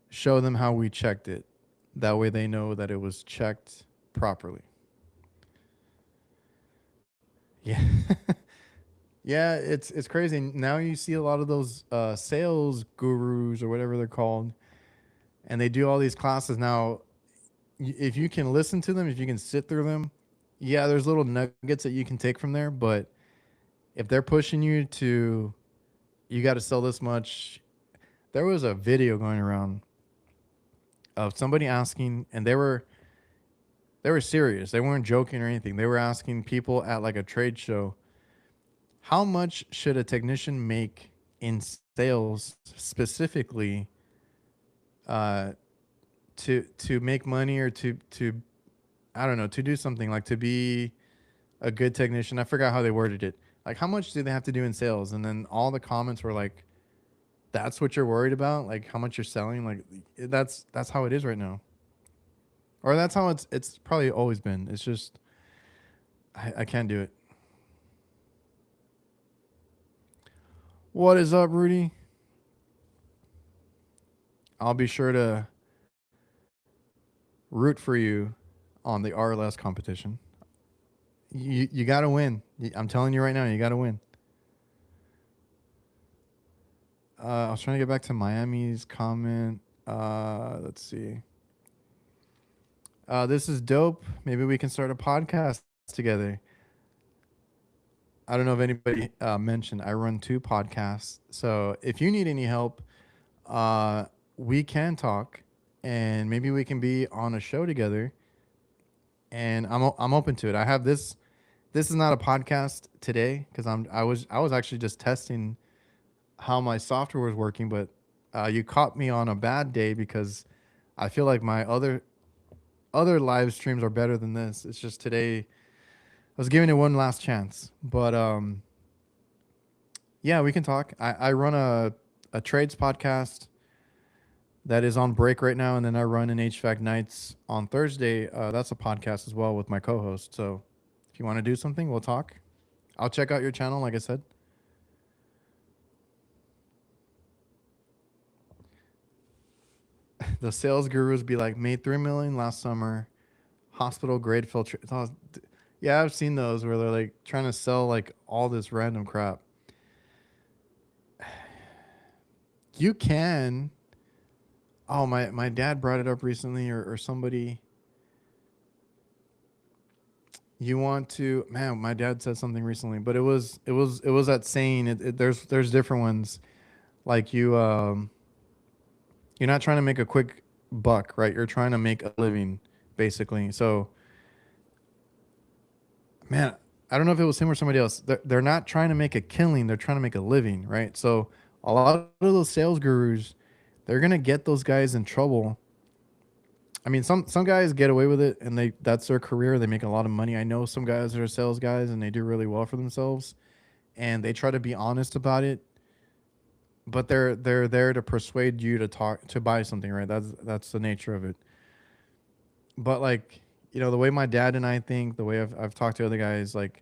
show them how we checked it. That way they know that it was checked properly. Yeah. Yeah, it's crazy. Now you see a lot of those sales gurus or whatever they're called, and they do all these classes now. If you can listen to them, if you can sit through them, yeah, there's little nuggets that you can take from there. But if they're pushing you to, you got to sell this much. There was a video going around of somebody asking, and they were serious. They weren't joking or anything. They were asking people at like a trade show, how much should a technician make in sales specifically uh, to make money or to I don't know, to do something like to be a good technician. I forgot how they worded it. Like, how much do they have to do in sales? And then all the comments were like, "That's what you're worried about? Like, how much you're selling? Like, that's how it is right now, or that's how it's probably always been. It's just I can't do it." What is up, Rudy? I'll be sure to root for you on the RLS competition. You got to win. I'm telling you right now, you got to win. I was trying to get back to Miami's comment. Let's see. This is dope. Maybe we can start a podcast together. I don't know if anybody mentioned I run two podcasts. So if you need any help, uh, we can talk, and maybe we can be on a show together. And I'm open to it. I have this. This is not a podcast today because I was actually just testing how my software was working, but you caught me on a bad day because I feel like my other live streams are better than this. It's just today I was giving it one last chance. But yeah, we can talk. I run a trades podcast that is on break right now, and then I run an HVAC nights on Thursday. That's a podcast as well with my co-host. So if you want to do something, we'll talk. I'll check out your channel, like I said. The sales gurus be like, made 3 million last summer, hospital grade filter. Yeah, I've seen those where they're like trying to sell like all this random crap. You can. Oh, my dad brought it up recently, or somebody. You want to, man, my dad said something recently, but it was that saying, there's different ones. Like you're not trying to make a quick buck, right? You're trying to make a living, basically. So, man, I don't know if it was him or somebody else. They're not trying to make a killing, they're trying to make a living, right? So a lot of those sales gurus, they're gonna get those guys in trouble. I mean, some guys get away with it, and that's their career. They make a lot of money. I know some guys that are sales guys, and they do really well for themselves, and they try to be honest about it. But they're there to persuade you to buy something, right? That's the nature of it. But like, the way my dad and I think, the way I've talked to other guys, like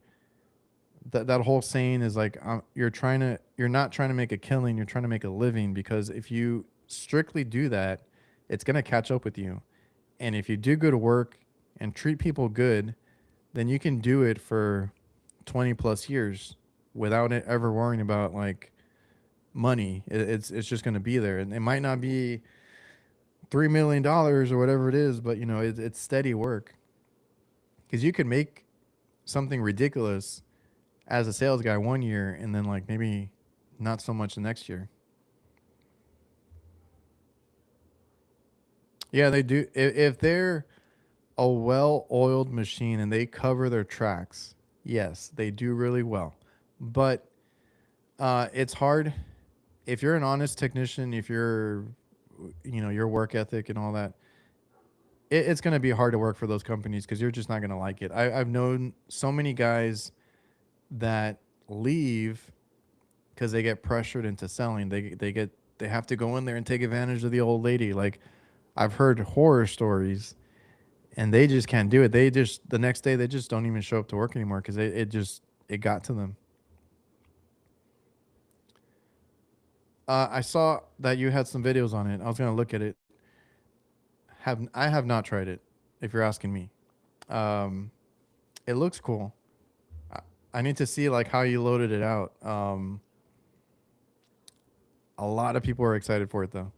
that whole saying is like, you're not trying to make a killing, you're trying to make a living, because if you strictly do that, it's gonna catch up with you. And if you do good work and treat people good, then you can do it for 20 plus years without it ever worrying about like money. It's just going to be there, and it might not be $3 million or whatever it is, but it's steady work, because you could make something ridiculous as a sales guy one year, and then like maybe not so much the next year. Yeah, they do. If they're a well-oiled machine and they cover their tracks, yes, they do really well. But it's hard if you're an honest technician. If you're, your work ethic and all that, it's going to be hard to work for those companies, because you're just not going to like it. I've known so many guys that leave because they get pressured into selling. They have to go in there and take advantage of the old lady. Like, I've heard horror stories, and they just can't do it. They just the next day they just don't even show up to work anymore, because it got to them. I saw that you had some videos on it. I was gonna look at it. I have not tried it. If you're asking me, um, it looks cool. I, I need to see like how you loaded it out. A lot of people are excited for it though.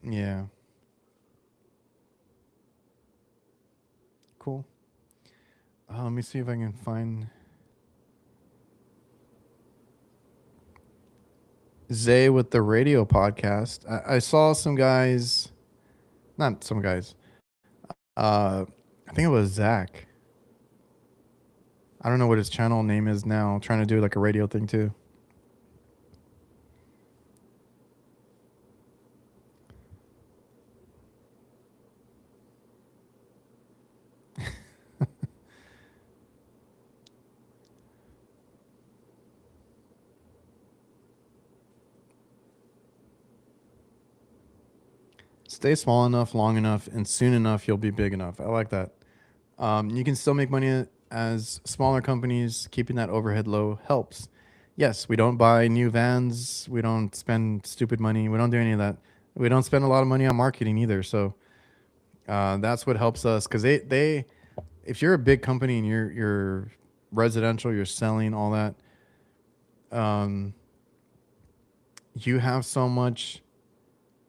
Yeah, cool. Let me see if I can find Zay with the radio podcast. I saw some guys, not some guys. Uh, I think it was Zach. I don't know what his channel name is now. Trying to do like a radio thing too. Stay small enough, long enough, and soon enough you'll be big enough. I like that. You can still make money as smaller companies. Keeping that overhead low helps. Yes, we don't buy new vans. We don't spend stupid money. We don't do any of that. We don't spend a lot of money on marketing either. So that's what helps us, because if you're a big company and you're residential, you're selling all that, um, you have so much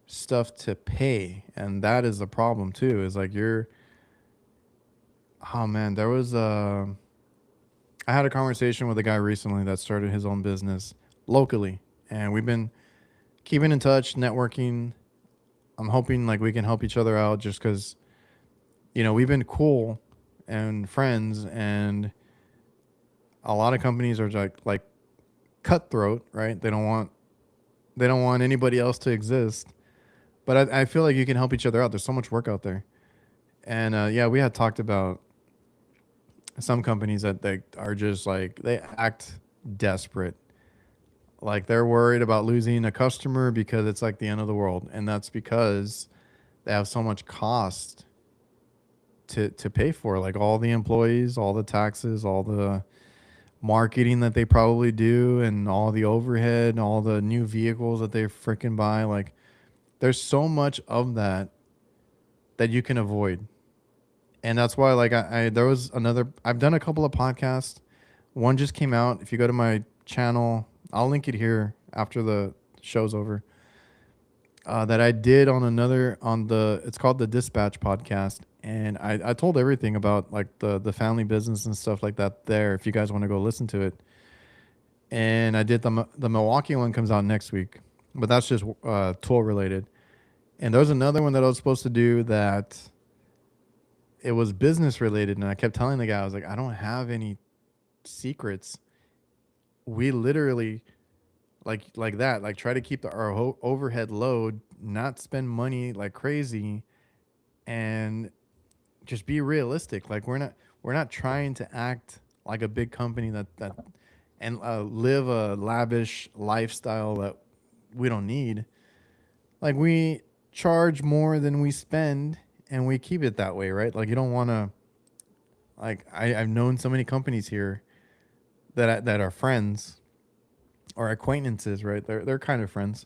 stuff to pay, and that is the problem too. Is like you're, oh man, there was a I had a conversation with a guy recently that started his own business locally, and we've been keeping in touch, networking. I'm hoping like we can help each other out, just because we've been cool and friends, and a lot of companies are like cutthroat, right? They don't want anybody else to exist. But I feel like you can help each other out. There's so much work out there, and yeah, we had talked about some companies that they are just like they act desperate, like they're worried about losing a customer because it's like the end of the world, and that's because they have so much cost to pay for, like all the employees, all the taxes, all the marketing that they probably do, and all the overhead, and all the new vehicles that they freaking buy. Like there's so much of that you can avoid. And that's why like I there was another I've done a couple of podcasts One just came out. If you go to my channel, I'll link it here after the show's over. That I did on another on the it's called the Dispatch podcast, and I told everything about like the family business and stuff like that there. If you guys want to go listen to it, and I did the Milwaukee one comes out next week, but that's just tool related. And there was another one that I was supposed to do that it was business related, and I kept telling the guy, I was like, I don't have any secrets. We literally like that, like try to keep our overhead load, not spend money like crazy, and just be realistic. Like we're not trying to act like a big company that and live a lavish lifestyle that we don't need. Like we charge more than we spend, and we keep it that way, right? Like you don't want to. Like I've known so many companies here that are friends or acquaintances, right? They're kind of friends.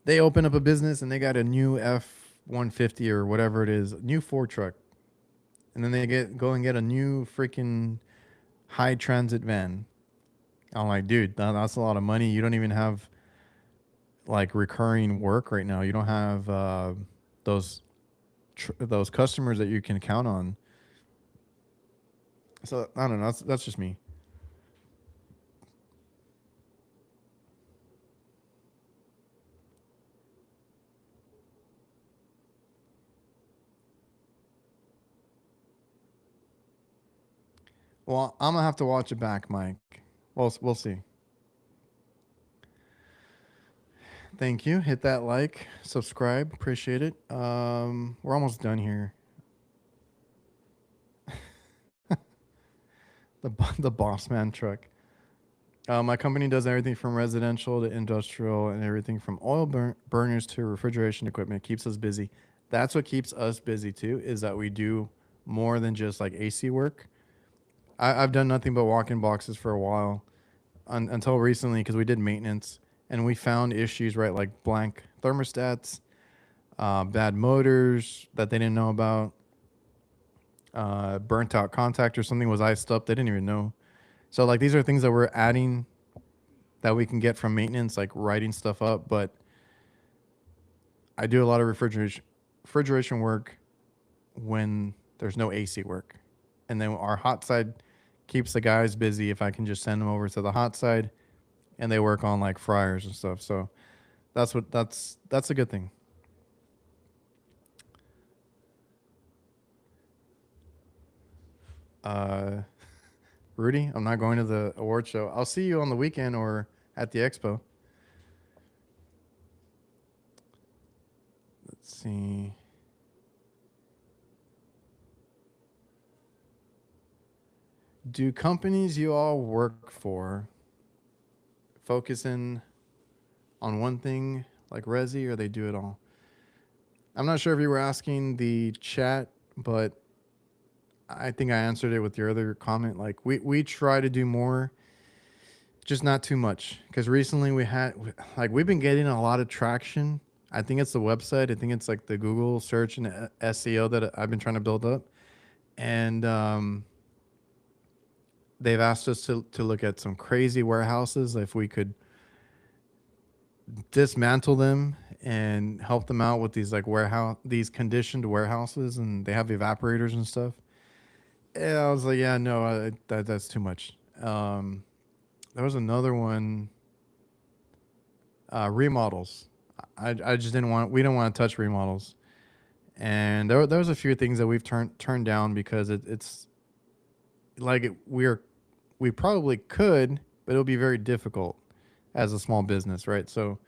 They open up a business and they got a new F-150 or whatever it is, new Ford truck, and then they go and get a new freaking high transit van. I'm like, dude, that's a lot of money. You don't even have like recurring work right now. You don't have those those customers that you can count on. So I don't know. That's just me. Well, I'm gonna have to watch it back, Mike. We'll see. Thank you. Hit that like, subscribe. Appreciate it. We're almost done here. The Boss Man truck. My company does everything from residential to industrial and everything from oil burners to refrigeration equipment. It keeps us busy. That's what keeps us busy too, is that we do more than just like AC work. I've done nothing but walk-in boxes for a while until recently because we did maintenance and we found issues, right? Like blank thermostats, bad motors that they didn't know about, burnt out contact or something was iced up. They didn't even know. So like these are things that we're adding that we can get from maintenance, like writing stuff up. But I do a lot of refrigeration work when there's no AC work, and then our hot side keeps the guys busy. If I can just send them over to the hot side, and they work on like fryers and stuff. So that's a good thing. Uh, Rudy, I'm not going to the award show. I'll see you on the weekend or at the expo. Let's see. Do companies you all work for focus in on one thing like Resi, or they do it all? I'm not sure if you were asking the chat, but I think I answered it with your other comment. Like we try to do more, just not too much. Because recently like we've been getting a lot of traction. I think it's the website. I think it's like the Google search and SEO that I've been trying to build up. And they've asked us to look at some crazy warehouses if we could dismantle them and help them out with these like these conditioned warehouses, and they have evaporators and stuff. And I was like, yeah, no, that's too much. There was another one, remodels. I just didn't want we didn't want to touch remodels, and there was a few things that we've turned down because it's like we probably could, but it'll be very difficult as a small business, right? So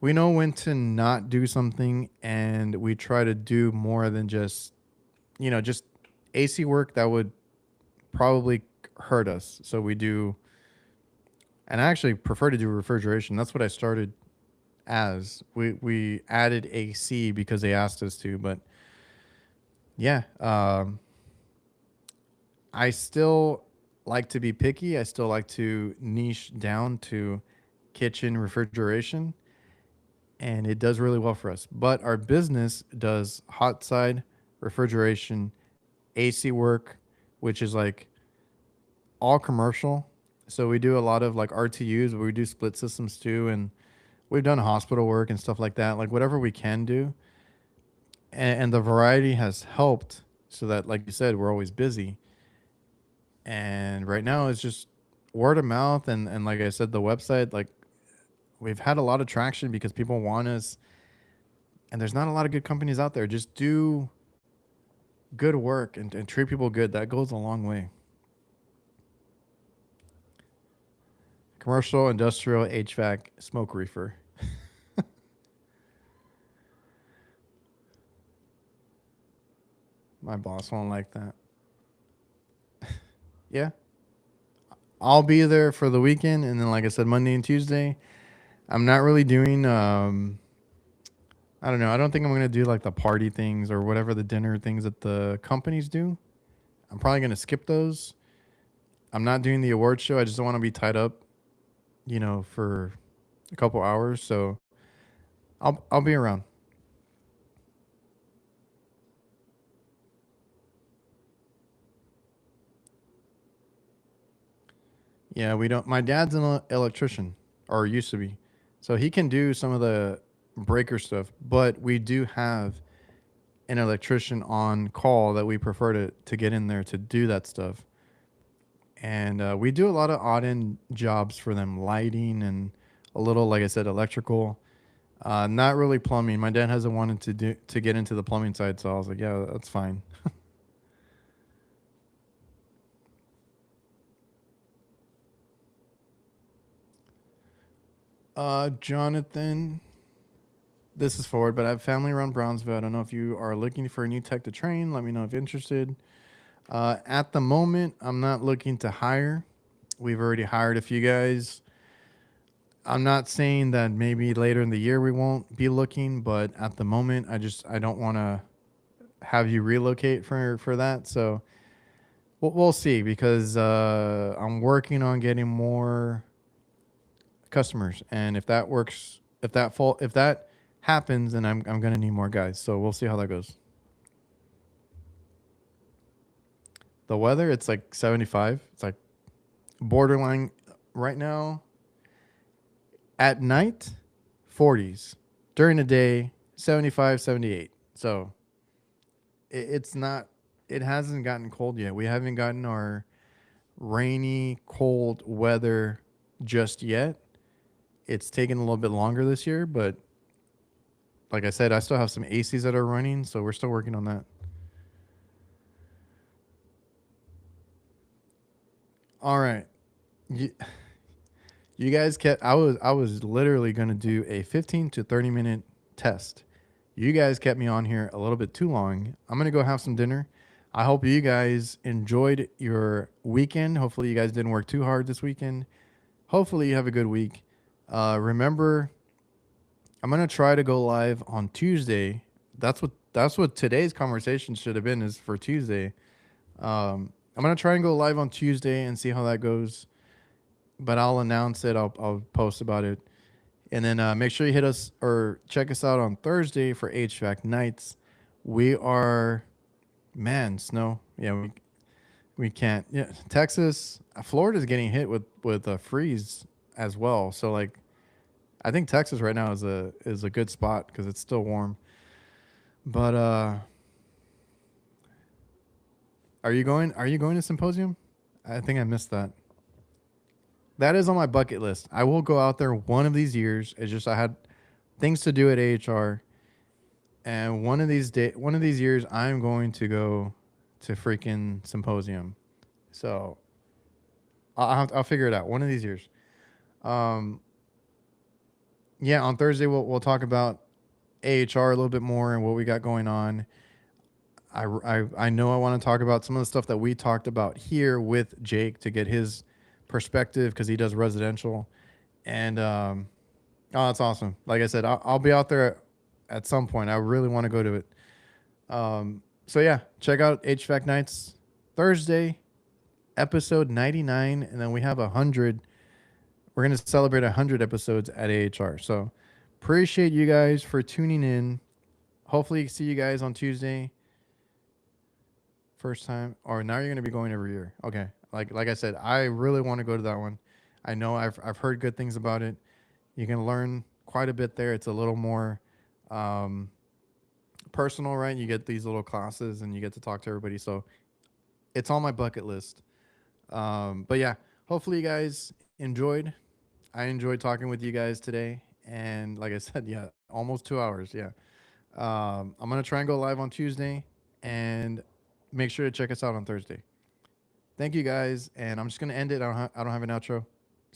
we know when to not do something, and we try to do more than just AC work that would probably hurt us. So we do, and I actually prefer to do refrigeration. That's what I started as. We added AC because they asked us to, but yeah, I still like to be picky. I still like to niche down to kitchen refrigeration, and it does really well for us. But our business does hot side refrigeration, AC work, which is like all commercial. So we do a lot of like RTUs, but we do split systems too, and we've done hospital work and stuff like that. Like whatever we can do, and the variety has helped. So that, like you said, we're always busy. And right now it's just word of mouth, and like I said, the website, like we've had a lot of traction because people want us, and there's not a lot of good companies out there. Just do good work and treat people good. That goes a long way. Commercial, industrial, HVAC, smoke reefer. My boss won't like that. Yeah, I'll be there for the weekend, and then like I said, Monday and Tuesday. I'm not really doing. I don't know. I don't think I'm gonna do like the party things or whatever the dinner things that the companies do. I'm probably gonna skip those. I'm not doing the award show. I just don't want to be tied up, for a couple hours. So I'll be around. Yeah, we don't. My dad's an electrician, or used to be, so he can do some of the breaker stuff. But we do have an electrician on call that we prefer to get in there to do that stuff. And we do a lot of odd end jobs for them, lighting and a little, like I said, electrical. Not really plumbing. My dad hasn't wanted to get into the plumbing side, so I was like, yeah, that's fine. Jonathan, this is forward, but I have family around Brownsville. I don't know if you are looking for a new tech to train. Let me know if you're interested. At the moment, I'm not looking to hire. We've already hired a few guys. I'm not saying that maybe later in the year we won't be looking, but at the moment, I don't want to have you relocate for that. So we'll see because I'm working on getting more customers, and if that works, if that happens, then I'm gonna need more guys. So we'll see how that goes. The weather, it's like 75. It's like borderline right now. At night, 40s. During the day, 75, 78. So it's not. It hasn't gotten cold yet. We haven't gotten our rainy, cold weather just yet. It's taken a little bit longer this year, but like I said, I still have some ACs that are running, so we're still working on that. All right. You, you guys kept I was literally going to do a 15 to 30-minute test. You guys kept me on here a little bit too long. I'm going to go have some dinner. I hope you guys enjoyed your weekend. Hopefully you guys didn't work too hard this weekend. Hopefully you have a good week. Remember, I'm gonna try to go live on Tuesday. That's what today's conversation should have been, is for Tuesday. I'm gonna try and go live on Tuesday and see how that goes. But I'll announce it. I'll post about it, and then make sure you hit us or check us out on Thursday for HVAC nights. We are, man, snow. Yeah, we can't. Yeah, Texas, Florida's getting hit with a freeze as well. So like, I think Texas right now is a good spot because it's still warm. But are you going? Are you going to symposium? I think I missed that. That is on my bucket list. I will go out there one of these years. It's just I had things to do at AHR, and one of these years, I'm going to go to freaking symposium. So I'll figure it out one of these years. Um, yeah, on Thursday we'll talk about AHR a little bit more and what we got going on. I know I want to talk about some of the stuff that we talked about here with Jake to get his perspective because he does residential. And oh, that's awesome. Like I said, I'll be out there at some point. I really want to go to it. So yeah, check out HVAC Nights Thursday, episode 99, and then we have 100. We're gonna celebrate 100 episodes at AHR. So appreciate you guys for tuning in. Hopefully, see you guys on Tuesday. First time, or now you're gonna be going every year. Okay, like I said, I really want to go to that one. I know I've heard good things about it. You can learn quite a bit there. It's a little more um, personal, right? You get these little classes and you get to talk to everybody. So it's on my bucket list. But yeah, hopefully you guys enjoyed. I enjoyed talking with you guys today. And like I said, yeah, almost 2 hours. Yeah. I'm going to try and go live on Tuesday and make sure to check us out on Thursday. Thank you guys. And I'm just going to end it. I don't have an outro.